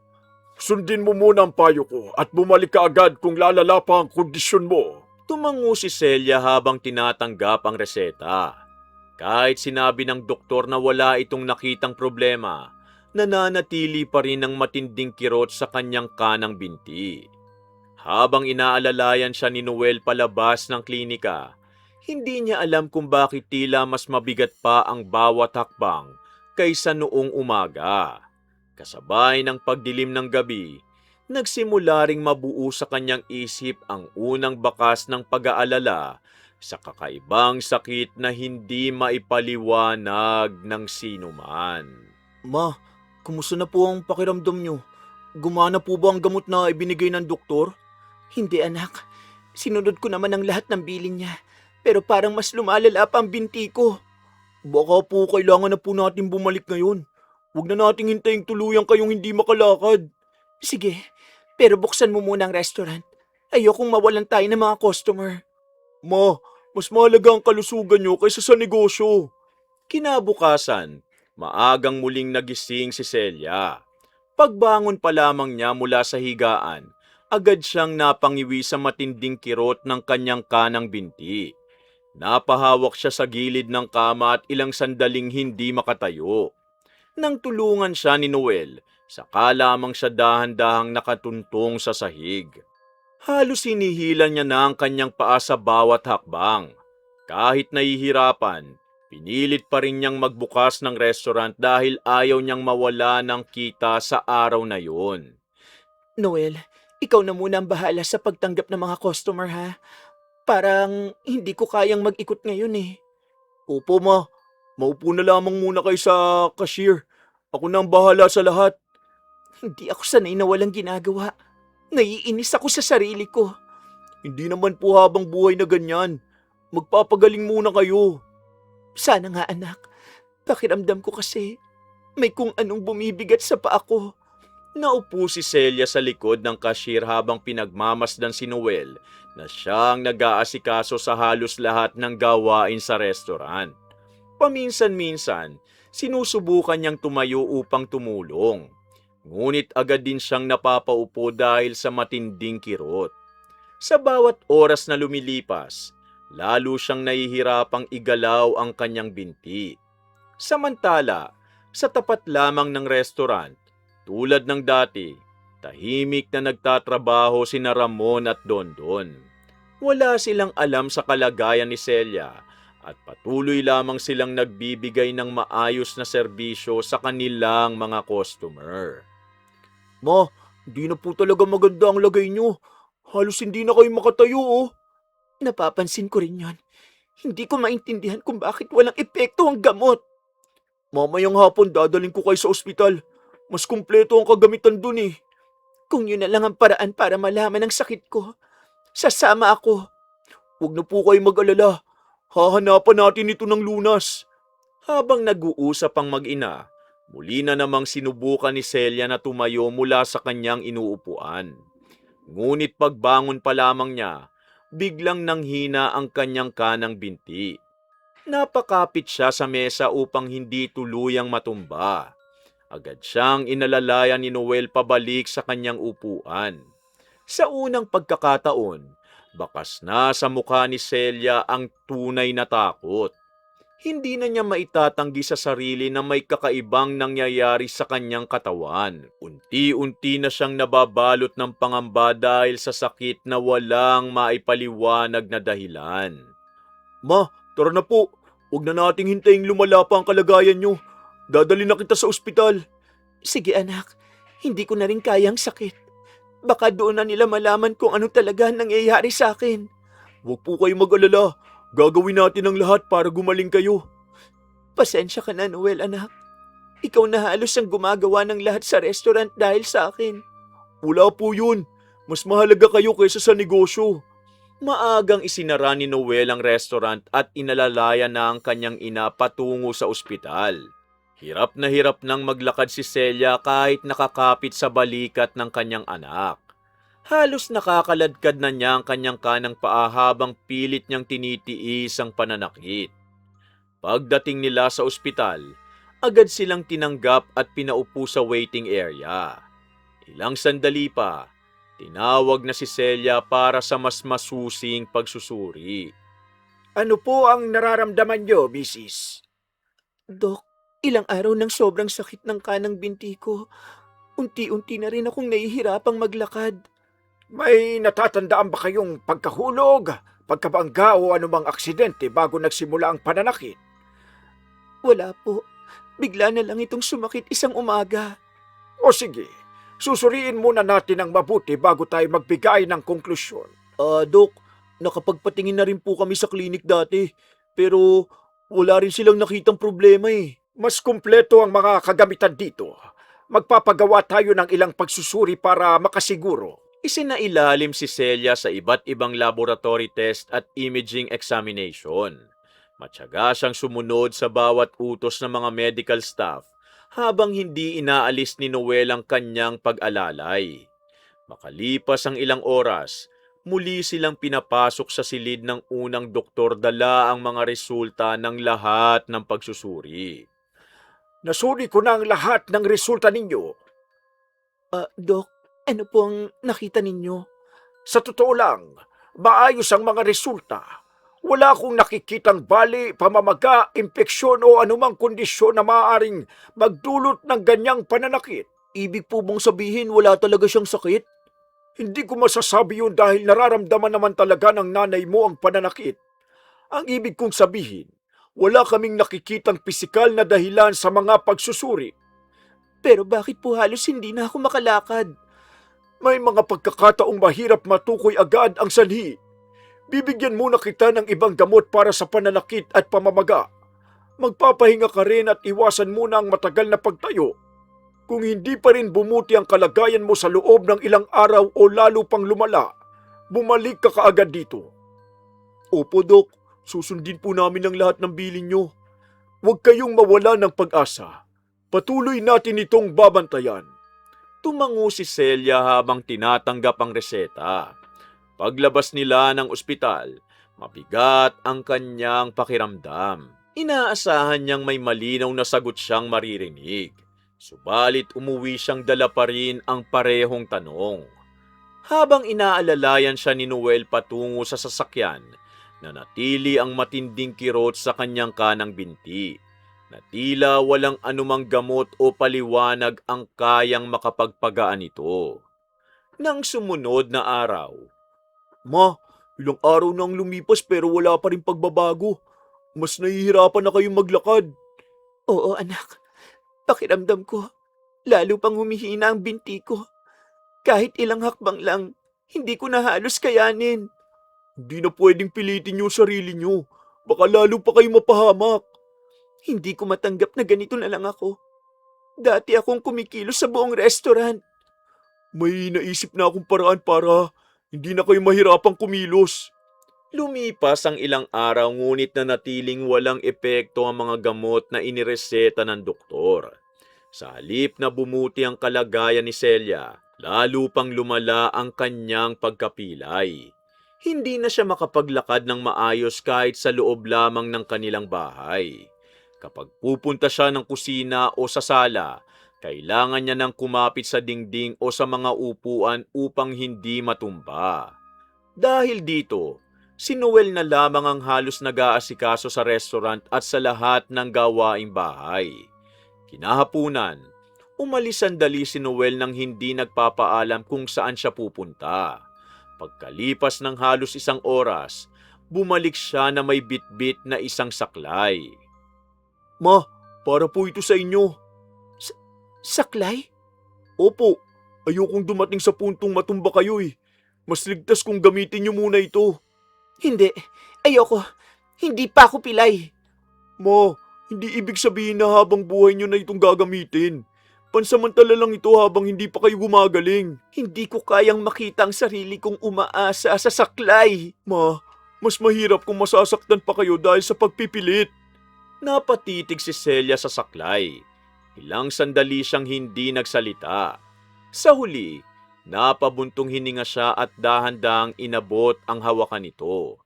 Sundin mo muna ang payo ko at bumalik ka agad kung lalala pa ang kondisyon mo.
Tumango si Celia habang tinatanggap ang reseta. Kahit sinabi ng doktor na wala itong nakitang problema, nananatili pa rin ang matinding kirot sa kanyang kanang binti. Habang inaalalayan siya ni Noel palabas ng klinika, hindi niya alam kung bakit tila mas mabigat pa ang bawat hakbang kaysa noong umaga. Kasabay ng pagdilim ng gabi, nagsimula ring mabuo sa kanyang isip ang unang bakas ng pag-aalala sa kakaibang sakit na hindi maipaliwanag ng sinuman.
Ma, kumusta na po ang pakiramdam niyo? Gumana po ba ang gamot na ibinigay ng doktor? Hindi anak. Sinunod ko naman ang lahat ng bilin niya. Pero parang mas lumalala pa ang binti ko. Baka po kailangan na po natin bumalik ngayon. Huwag na nating hintayin tuluyang kayong hindi makalakad. Sige, pero buksan mo muna ang restaurant. Ayokong mawalan tayo ng mga customer.
Ma, mas mahalaga ang kalusugan nyo kaysa sa negosyo.
Kinabukasan, maagang muling nagising si Celia. Pagbangon pa lamang niya mula sa higaan, agad siyang napangiwi sa matinding kirot ng kanyang kanang binti. Napahawak siya sa gilid ng kama at ilang sandaling hindi makatayo. Nang tulungan siya ni Noel, saka lamang siya dahan-dahang nakatuntong sa sahig. Halos hinihila niya na ang kanyang paa sa bawat hakbang. Kahit nahihirapan, pinilit pa rin niyang magbukas ng restaurant dahil ayaw niyang mawala ng kita sa araw na yun.
Noel, ikaw na muna ang bahala sa pagtanggap ng mga customer ha. Parang hindi ko kayang mag-ikot ngayon eh.
Opo ma, maupo na lamang muna kayo sa cashier. Ako na ang bahala sa lahat.
Hindi ako sanay na walang ginagawa. Naiinis ako sa sarili ko.
Hindi naman po habang buhay na ganyan. Magpapagaling muna kayo.
Sana nga anak. Pakiramdam ko kasi may kung anong bumibigat sa paa ko.
Naupo si Celia sa likod ng cashier habang pinagmamasdan si Noel na siyang nag-aasikaso sa halos lahat ng gawain sa restaurant. Paminsan-minsan, sinusubukan niyang tumayo upang tumulong. Ngunit agad din siyang napapaupo dahil sa matinding kirot. Sa bawat oras na lumilipas, lalo siyang nahihirapang igalaw ang kanyang binti. Samantala, sa tapat lamang ng restaurant, tulad ng dati, tahimik na nagtatrabaho sina Ramon at Dondon. Wala silang alam sa kalagayan ni Celia at patuloy lamang silang nagbibigay ng maayos na serbisyo sa kanilang mga customer.
Ma, hindi na po talaga maganda ang lagay nyo. Halos hindi na kayo makatayo oh.
Napapansin ko rin yon. Hindi ko maintindihan kung bakit walang epekto ang gamot.
Mamayang hapon dadaling ko kayo sa ospital. Mas kumpleto ang kagamitan dun eh.
Kung yun na lang ang paraan para malaman ang sakit ko, sasama ako.
Huwag na po kayo mag-alala. Hahanapan natin ito ng lunas.
Habang nag-uusap ang mag-ina, muli na namang sinubukan ni Celia na tumayo mula sa kanyang inuupuan. Ngunit pagbangon pa lamang niya, biglang nanghina ang kanyang kanang binti. Napakapit siya sa mesa upang hindi tuluyang matumba. Agad siyang inalalayan ni Noel pabalik sa kanyang upuan. Sa unang pagkakataon, bakas na sa mukha ni Celia ang tunay na takot. Hindi na niya maitatanggi sa sarili na may kakaibang nangyayari sa kanyang katawan. Unti-unti na siyang nababalot ng pangamba dahil sa sakit na walang maipaliwanag na dahilan.
Ma, tara na po. Huwag na nating hintayin lumala pa ang kalagayan nyo. Dadali na kita sa ospital.
Sige anak, hindi ko na rin kaya ang sakit. Baka doon na nila malaman kung ano talaga ang nangyayari sa akin.
Huwag po kayo mag-alala. Gagawin natin ang lahat para gumaling kayo.
Pasensya ka na Noel anak. Ikaw na halos ang gumagawa ng lahat sa restaurant dahil sa akin.
Wala po yun. Mas mahalaga kayo kaysa sa negosyo.
Maagang isinara ni Noel ang restaurant at inalalaya na ang kanyang ina patungo sa ospital. Hirap na hirap nang maglakad si Celia kahit nakakapit sa balikat ng kanyang anak. Halos nakakaladkad na niya ang kanyang kanang paa habang pilit niyang tinitiis ang pananakit. Pagdating nila sa ospital, agad silang tinanggap at pinaupo sa waiting area. Ilang sandali pa, tinawag na si Celia para sa mas masusing pagsusuri.
Ano po ang nararamdaman niyo, Mrs.?
Dok, ilang araw nang sobrang sakit ng kanang binti ko. Unti-unti na rin akong nahihirapang maglakad.
May natatandaan ba kayong pagkahulog, pagkabangga o anumang aksidente bago nagsimula ang pananakit?
Wala po. Bigla na lang itong sumakit isang umaga.
O sige, susuriin muna natin ang mabuti bago tayo magbigay ng konklusyon.
Dok, nakapagpatingin na rin po kami sa klinik dati. Pero wala rin silang nakitang problema eh.
Mas kumpleto ang mga kagamitan dito. Magpapagawa tayo ng ilang pagsusuri para makasiguro.
Isinailalim si Celia sa iba't ibang laboratory test at imaging examination. Matyaga siyang sumunod sa bawat utos ng mga medical staff habang hindi inaalis ni Noel ang kanyang pag-alalay. Makalipas ang ilang oras, muli silang pinapasok sa silid ng unang doktor dala ang mga resulta ng lahat ng pagsusuri.
Nasuri ko na ang lahat ng resulta ninyo.
Dok, ano po ang nakita ninyo?
Sa totoo lang, maayos ang mga resulta. Wala akong nakikitang bali, pamamaga, impeksyon o anumang kondisyon na maaaring magdulot ng ganyang pananakit.
Ibig po bang sabihin wala talaga siyang sakit?
Hindi ko masasabi yun dahil nararamdaman naman talaga ng nanay mo ang pananakit. Ang ibig kong sabihin, wala kaming nakikitang pisikal na dahilan sa mga pagsusuri.
Pero bakit po halos hindi na ako makalakad?
May mga pagkakataong mahirap matukoy agad ang sanhi. Bibigyan muna kita ng ibang gamot para sa pananakit at pamamaga. Magpapahinga ka rin at iwasan muna ang matagal na pagtayo. Kung hindi pa rin bumuti ang kalagayan mo sa loob ng ilang araw o lalo pang lumala, bumalik ka kaagad dito.
Opo, Dok. Susundin po namin ang lahat ng bilin nyo.
Huwag kayong mawala ng pag-asa. Patuloy natin itong babantayan.
Tumango si Celia habang tinatanggap ang reseta. Paglabas nila ng ospital, mabigat ang kanyang pakiramdam. Inaasahan niyang may malinaw na sagot siyang maririnig. Subalit umuwi siyang dala pa rin ang parehong tanong. Habang inaalalayan siya ni Noel patungo sa sasakyan, nanatili ang matinding kirot sa kanyang kanang binti, na tila walang anumang gamot o paliwanag ang kayang makapagpagaan ito. Nang sumunod na araw,
Ma, ilang araw nang lumipas pero wala pa rin pagbabago. Mas nahihirapan na kayong maglakad. Oo, anak. Pakiramdam ko, lalo pang humihina ang binti ko. Kahit ilang hakbang lang, hindi ko na halos kayanin. Hindi na pwedeng pilitin yung sarili nyo. Baka lalo pa kayo mapahamak. Hindi ko matanggap na ganito na lang ako. Dati akong kumikilos sa buong restaurant. May naisip na akong paraan para hindi na kayo mahirapang kumilos.
lumipas ang ilang araw ngunit nanatiling walang epekto ang mga gamot na inireseta ng doktor. Sa halip na bumuti ang kalagayan ni Celia, lalo pang lumala ang kanyang pagkapilay. Hindi na siya makapaglakad ng maayos kahit sa loob lamang ng kanilang bahay. Kapag pupunta siya ng kusina o sa sala, kailangan niya nang kumapit sa dingding o sa mga upuan upang hindi matumba. Dahil dito, si Noel na lamang ang halos nag-aasikaso sa restaurant at sa lahat ng gawaing bahay. Kinahapunan, umalis sandali si Noel nang hindi nagpapaalam kung saan siya pupunta. Pagkalipas ng halos isang oras, bumalik siya na may bitbit na isang saklay.
Ma, para po ito sa inyo. Saklay? Opo, ayokong dumating sa puntong matumba kayo eh. Mas ligtas kung gamitin niyo muna ito. Hindi, ayoko. Hindi pa ako pilay. Ma, hindi ibig sabihin na habang buhay niyo na itong gagamitin.
Pansamantala lang ito habang hindi pa kayo gumagaling.
Hindi ko kayang makita ang sarili kong umaasa sa saklay.
Ma, mas mahirap kung masasaktan pa kayo dahil sa pagpipilit.
Napatitig si Celia sa saklay. Ilang sandali siyang hindi nagsalita. Sa huli, napabuntong hininga siya at dahan-dahang inabot ang hawakan nito.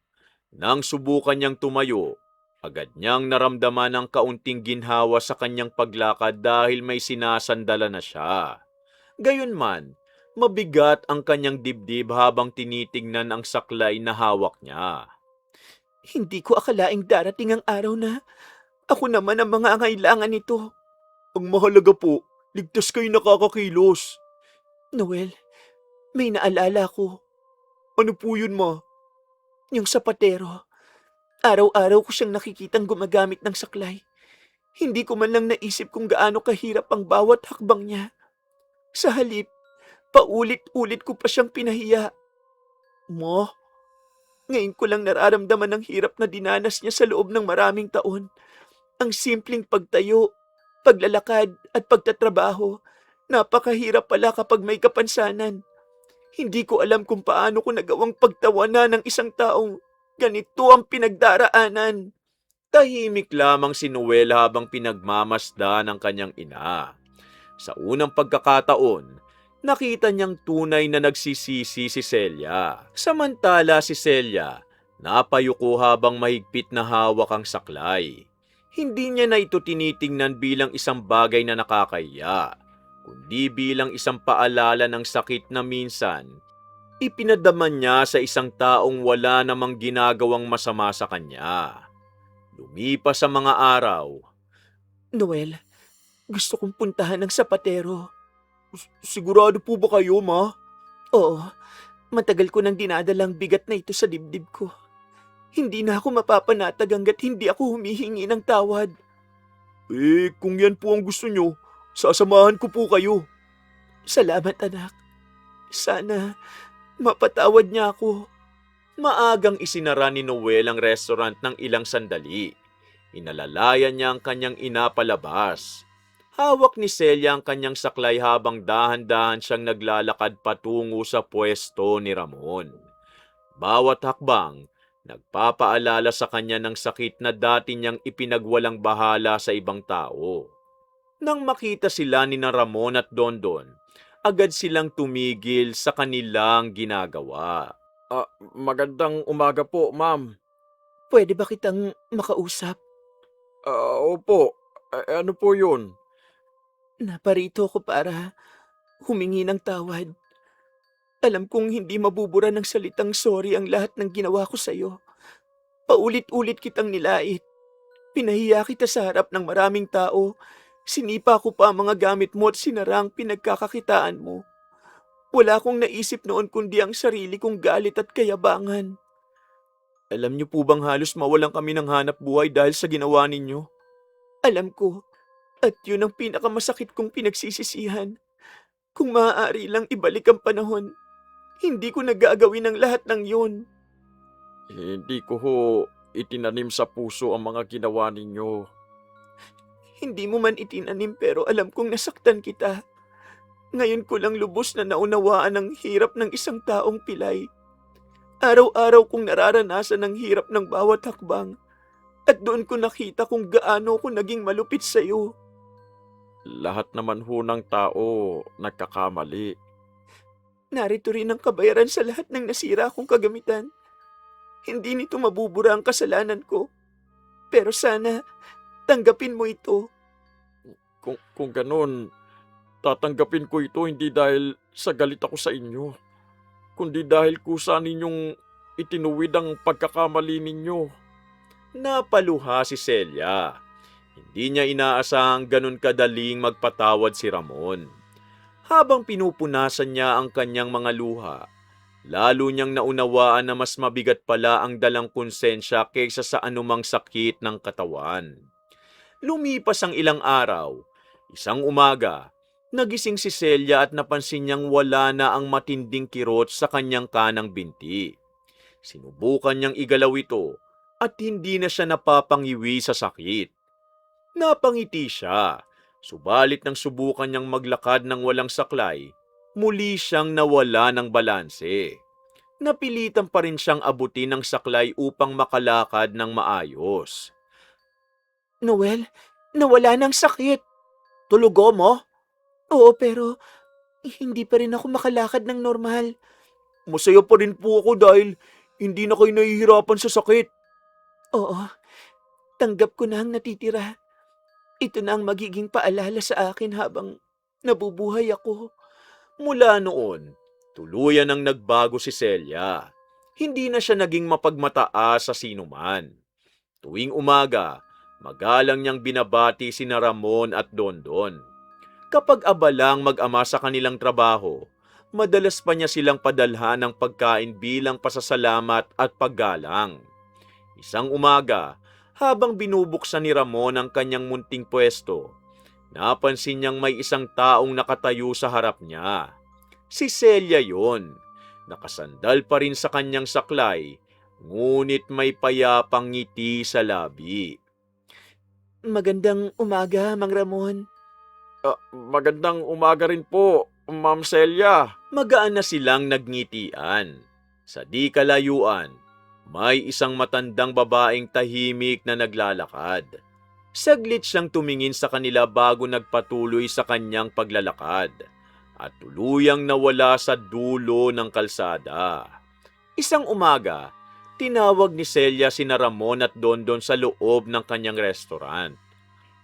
Nang subukan niyang tumayo, agad niyang naramdaman ang kaunting ginhawa sa kanyang paglakad dahil may sinasandala na siya. Gayunman, mabigat ang kanyang dibdib habang tinitingnan ang saklay na hawak niya.
Hindi ko akalaing darating ang araw na ako naman ang mga angailangan nito.
Ang mahalaga po, ligtas kayo nakakakilos.
Noel, may naalala ko.
Ano po yun, ma?
Yung sapatero. Araw-araw ko siyang nakikitang gumagamit ng saklay. Hindi ko man lang naisip kung gaano kahirap ang bawat hakbang niya. Sa halip, paulit-ulit ko pa siyang pinahiya.
Ma,
Ngayon ko lang nararamdaman ang hirap na dinanas niya sa loob ng maraming taon. Ang simpleng pagtayo, paglalakad at pagtatrabaho, napakahirap pala kapag may kapansanan. Hindi ko alam kung paano ko nagawang pagtawanan ng isang taong ganito ang pinagdaraanan.
Tahimik lamang si Noel habang pinagmamasdan ng kanyang ina. Sa unang pagkakataon, nakita niyang tunay na nagsisisi si Celia. Samantala si Celia, napayuko habang mahigpit na hawak ang saklay. Hindi niya na ito tinitingnan bilang isang bagay na nakakahiya, kundi bilang isang paalala ng sakit na minsan ipinadaman niya sa isang taong wala namang ginagawang masama sa kanya. Lumipas ang mga araw.
Noel, gusto kong puntahan ng sapatero.
sigurado po ba kayo, ma?
Oo, matagal ko nang dinadalang bigat na ito sa dibdib ko. Hindi na ako mapapanatag hanggat hindi ako humihingi ng tawad.
Kung yan po ang gusto nyo, sasamahan ko po kayo.
Salamat anak. Sana mapatawad niya ako.
Maagang isinara ni Noel ang restaurant ng ilang sandali. Inalalayan niya ang kanyang ina palabas. Hawak ni Celia ang kanyang saklay habang dahan-dahan siyang naglalakad patungo sa pwesto ni Ramon. Bawat hakbang, nagpapaalala sa kanya ng sakit na dati niyang ipinagwalang bahala sa ibang tao. Nang makita sila ni na Ramon at Dondon, agad silang tumigil sa kanilang ginagawa.
Magandang umaga po, ma'am.
Pwede ba kitang makausap?
Opo. Ano po yun?
Naparito ako para humingi ng tawad. Alam kong hindi mabubura ng salitang sorry ang lahat ng ginawa ko sa'yo. Paulit-ulit kitang nilait. Pinahiya kita sa harap ng maraming tao. Sinipa ko pa ang mga gamit mo at sinara ang pinagkakakitaan mo. Wala akong naisip noon kundi ang sarili kong galit at kayabangan.
Alam niyo po bang halos mawalan kami ng hanap buhay dahil sa ginawa ninyo?
Alam ko, at yun ang pinakamasakit kong pinagsisisihan. Kung maaari lang ibalik ang panahon, hindi ko nagagawin ang lahat ng yun.
Hindi ko ho itinanim sa puso ang mga ginawa ninyo.
Hindi mo man itinanim pero alam kong nasaktan kita. Ngayon ko lang lubos na naunawaan ang hirap ng isang taong pilay. Araw-araw kong nararanasan ang hirap ng bawat hakbang. At doon ko nakita kung gaano ako naging malupit sa'yo.
Lahat naman ho ng tao nagkakamali.
Narito rin ang kabayaran sa lahat ng nasira kong kagamitan. Hindi nito mabubura ang kasalanan ko. Pero sana, tanggapin mo ito.
Kung ganun, tatanggapin ko ito hindi dahil sa galit ako sa inyo, kundi dahil kusa ninyong itinuwid ang pagkakamali ninyo.
Napaluha si Celia. Hindi niya inaasahang ganun kadaling magpatawad si Ramon. Habang pinupunasan niya ang kanyang mga luha, lalo niyang naunawaan na mas mabigat pala ang dalang konsensya kaysa sa anumang sakit ng katawan. Lumipas ang ilang araw, isang umaga, nagising si Celia at napansin niyang wala na ang matinding kirot sa kanyang kanang binti. Sinubukan niyang igalaw ito at hindi na siya napapangiwi sa sakit. Napangiti siya Subalit nang subukan niyang maglakad ng walang saklay, muli siyang nawala ng balanse. Napilitan pa rin siyang abutin ng saklay upang makalakad ng maayos.
Noel, nawala ng sakit. Tulugo mo? Oo, pero hindi pa rin ako makalakad ng normal.
Masaya pa rin po ako dahil hindi na kayo nahihirapan sa sakit.
Oo, tanggap ko na ang natitira. Ito na ang magiging paalala sa akin habang nabubuhay ako.
Mula noon, tuluyan ang nagbago si Celia. Hindi na siya naging mapagmataas sa sinuman. Tuwing umaga, magalang niyang binabati sina Ramon at Dondon. Kapag abalang mag-ama sa kanilang trabaho, madalas pa niya silang padalhan ng pagkain bilang pasasalamat at paggalang. Isang umaga, habang binubuksan ni Ramon ang kanyang munting pwesto, napansin niyang may isang taong nakatayo sa harap niya. Si Celia yon. Nakasandal pa rin sa kanyang saklay, ngunit may payapang ngiti sa labi.
Magandang umaga, Mang Ramon.
Magandang umaga rin po, Ma'am Celia.
Magaan na silang nagngitian. Sa di kalayuan, may isang matandang babaeng tahimik na naglalakad. Saglit siyang tumingin sa kanila bago nagpatuloy sa kanyang paglalakad at tuluyang nawala sa dulo ng kalsada. Isang umaga, tinawag ni Celia sina Ramon at Dondon sa loob ng kanyang restaurant.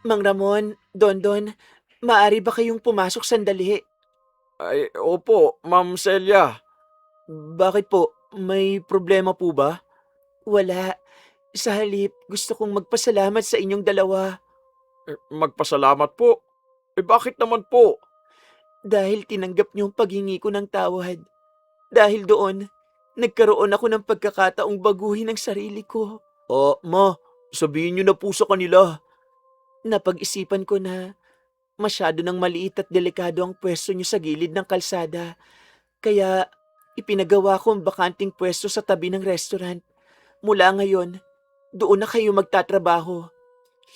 Mang Ramon, Dondon, maaari ba kayong pumasok sandali?
Ay, opo, Ma'am Celia.
Bakit po? May problema po ba? Wala. Sa halip, gusto kong magpasalamat sa inyong dalawa
Magpasalamat po. Bakit naman po?
dahil tinanggap niyo ang paghingi ko ng tawad. Dahil doon, nagkaroon ako ng pagkakataong baguhin ang sarili ko.
Ma, sabihin niyo na po sa kanila.
Napag-isipan ko na masyado ng maliit at delikado ang pwesto niyo sa gilid ng kalsada. Kaya ipinagawa ko ang bakanting pwesto sa tabi ng restaurant. Mula ngayon, doon na kayo magtatrabaho.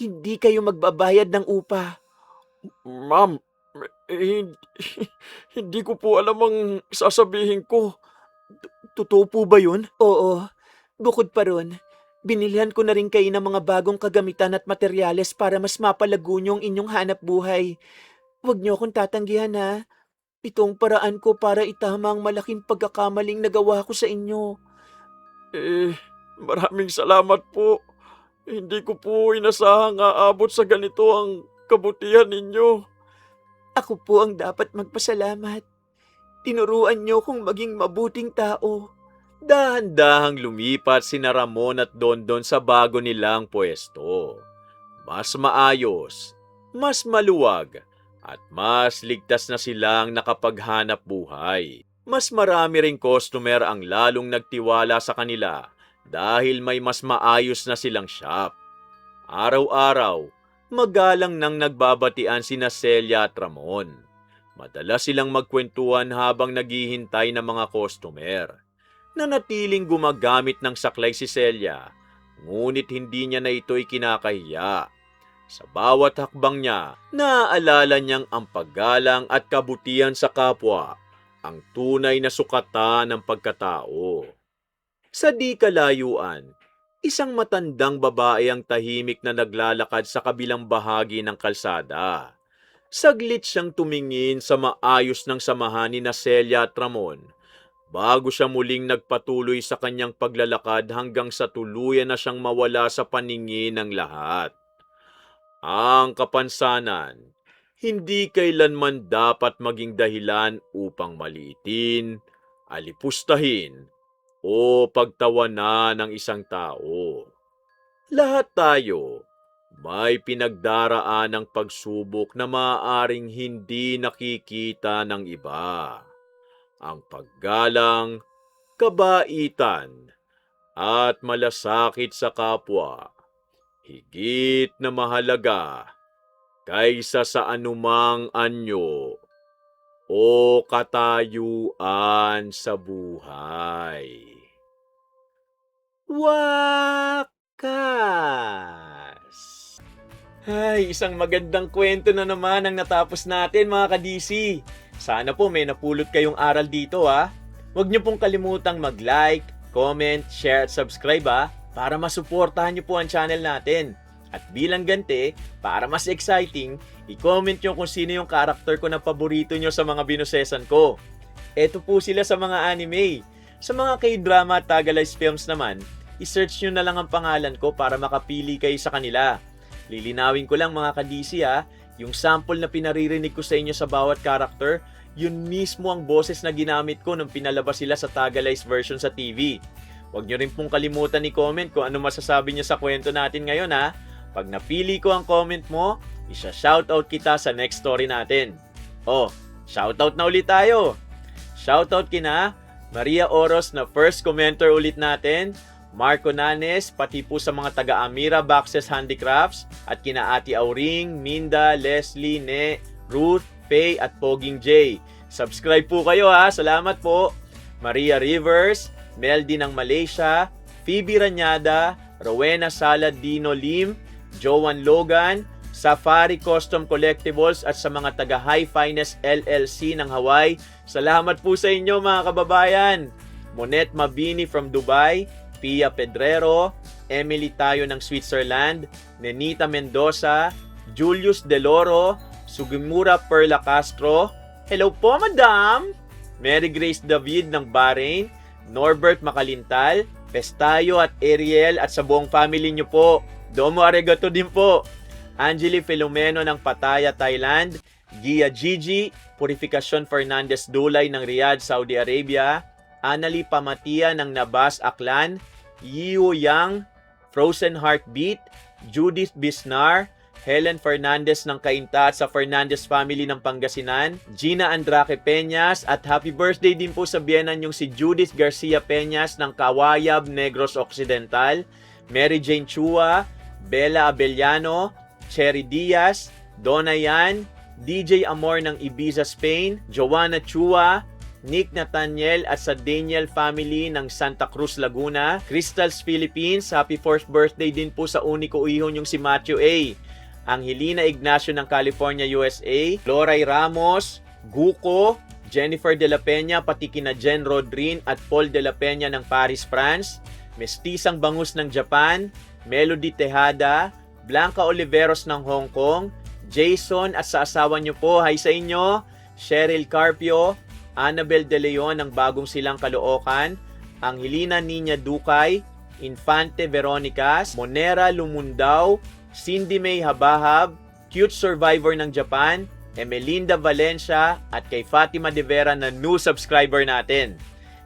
Hindi kayo magbabayad ng upa.
Ma'am, hindi ko po alam ang sasabihin ko.
Totoo po ba yun? Oo. Bukod pa ron, binilhan ko na rin kayo ng mga bagong kagamitan at materyales para mas mapalago niyo ang inyong hanap buhay. Huwag niyo akong tatanggihan ha. Ito ang paraan ko para itama ang malaking pagkakamaling nagawa ko sa inyo.
Maraming salamat po. Hindi ko po inasahang aabot sa ganito ang kabutihan ninyo.
Ako po ang dapat magpasalamat. Tinuruan niyo kong maging mabuting tao.
Dahan-dahang lumipat sina Ramon at Dondon sa bago nilang pwesto. Mas maayos, mas maluwag, at mas ligtas na silang nakapaghanap buhay. Mas marami ring customer ang lalong nagtiwala sa kanila dahil may mas maayos na silang shop. Araw-araw, magalang nang nagbabatian sina Celia at Ramon. Madalas silang magkwentuhan habang naghihintay ng mga customer. Nanatiling gumagamit ng saklay si Celia, ngunit hindi niya na ito ikinakahiya. Sa bawat hakbang niya, naaalala niyang ang paggalang at kabutihan sa kapwa, ang tunay na sukatan ng pagkatao. Sa di kalayuan, isang matandang babae ang tahimik na naglalakad sa kabilang bahagi ng kalsada. Saglit siyang tumingin sa maayos ng samahan ni Celia at Ramon bago siya muling nagpatuloy sa kanyang paglalakad hanggang sa tuluyan na siyang mawala sa paningin ng lahat. Ang kapansanan, hindi kailanman dapat maging dahilan upang maliitin, alipustahin, o pagtawanan ng isang tao. Lahat tayo may pinagdaraan ng pagsubok na maaaring hindi nakikita ng iba. Ang paggalang, kabaitan, at malasakit sa kapwa, higit na mahalaga kaysa sa anumang anyo o katayuan sa buhay. Wakas! Ay, isang magandang kwento na naman ang natapos natin mga ka-DC. Sana po may napulot kayong aral dito ha. Huwag niyo pong kalimutang mag-like, comment, share at subscribe ha, para masuportahan niyo po ang channel natin. At bilang ganti, para mas exciting, i-comment niyo kung sino yung karakter ko na paborito niyo sa mga binusesan ko. Eto po sila sa mga anime. Sa mga K-drama at Tagalized films naman, i-search niyo na lang ang pangalan ko para makapili kayo sa kanila. Lilinawin ko lang mga ka-DC ha, yung sample na pinaririnig ko sa inyo sa bawat karakter, yun mismo ang boses na ginamit ko nung pinalabas sila sa Tagalized version sa TV. Huwag nyo rin pong kalimutan i-comment kung ano masasabi nyo sa kwento natin ngayon ha. Pag napili ko ang comment mo, isa-shoutout kita sa next story natin. Oh, shoutout na ulit tayo. Shoutout kina Maria Oros na first commenter ulit natin, Marco Nanes, pati po sa mga taga Amira Boxes Handicrafts, at kina Ate Auring, Minda, Leslie, Ne, Ruth, Faye at Poging J. Subscribe po kayo ha, salamat po. Maria Rivers, Meldy ng Malaysia, Phoebe Ranyada, Rowena Saladino Lim, Joan Logan, Safari Custom Collectibles at sa mga taga High Finest LLC ng Hawaii. Salamat po sa inyo mga kababayan. Monet Mabini from Dubai, Pia Pedrero, Emily Tayo ng Switzerland, Nenita Mendoza, Julius Deloro, Sugimura Perla Castro, hello po madam! Mary Grace David ng Bahrain, Norbert Makalintal, Pestayo at Ariel at sa buong family nyo po. Domo arigato din po. Angeli Filomeno ng Pattaya, Thailand, Gia Gigi, Purificacion Fernandez Dulay ng Riyadh, Saudi Arabia, Annalie Pamatia ng Nabas, Aklan, Yiu Yang, Frozen Heartbeat, Judith Bisnar, Helen Fernandez ng Cainta at sa Fernandez family ng Pangasinan, Gina Andraque Peñas at happy birthday din po sa biyenan yung si Judith Garcia Peñas ng Kawayab, Negros Occidental, Mary Jane Chua, Bella Abellano, Cherry Diaz, Donna Yan, DJ Amor ng Ibiza, Spain, Joanna Chua, Nick Nathaniel at sa Daniel family ng Santa Cruz, Laguna, Crystals Philippines, happy 4th birthday din po sa uniko ihon yung si Matthew A. Angelina Ignacio ng California, USA, Loray Ramos, Guko, Jennifer De La Peña, pati kina Jen Rodrin at Paul De La Peña ng Paris, France, Mestisang Bangus ng Japan, Melody Tejada, Blanca Oliveros ng Hong Kong, Jason at sa asawa niyo po, hi sa inyo, Cheryl Carpio, Annabel De Leon ng Bagong Silang, Caloocan, Angelina Niña Ducay, Infante Veronicas, Monera Lumundao, Cindy May Habahab, Cute Survivor ng Japan, Emelinda Valencia at kay Fatima De Vera na new subscriber natin.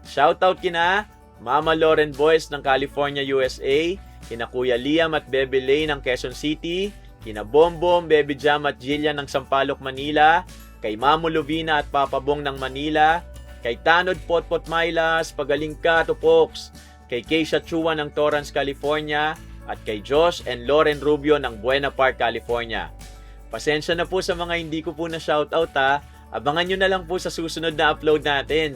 Shoutout kina Mama Lauren Boyce ng California, USA, kina Kuya Liam at Bebe Lay ng Quezon City, kina Bombom, Baby Jam at Jillian ng Sampaloc, Manila, kay Mamo Lovina at Papa Bong ng Manila, kay Tanod Potpot Mylas, pagaling ka Tupoks, kay Keisha Chua ng Torrance, California, at kay Josh and Lauren Rubio ng Buena Park, California. Pasensya na po sa mga hindi ko po na shoutout ha, abangan nyo na lang po sa susunod na upload natin.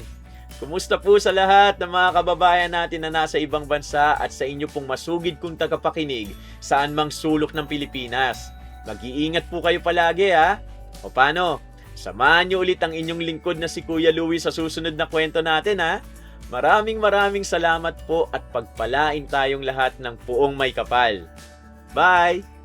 Kumusta po sa lahat ng mga kababayan natin na nasa ibang bansa at sa inyo pong masugid kong tagapakinig saan mang sulok ng Pilipinas. Mag-iingat po kayo palagi ha. O paano? Samahan nyo ulit ang inyong lingkod na si Kuya Louie sa susunod na kwento natin ha. Maraming salamat po at pagpalain tayong lahat ng puong may kapal. Bye!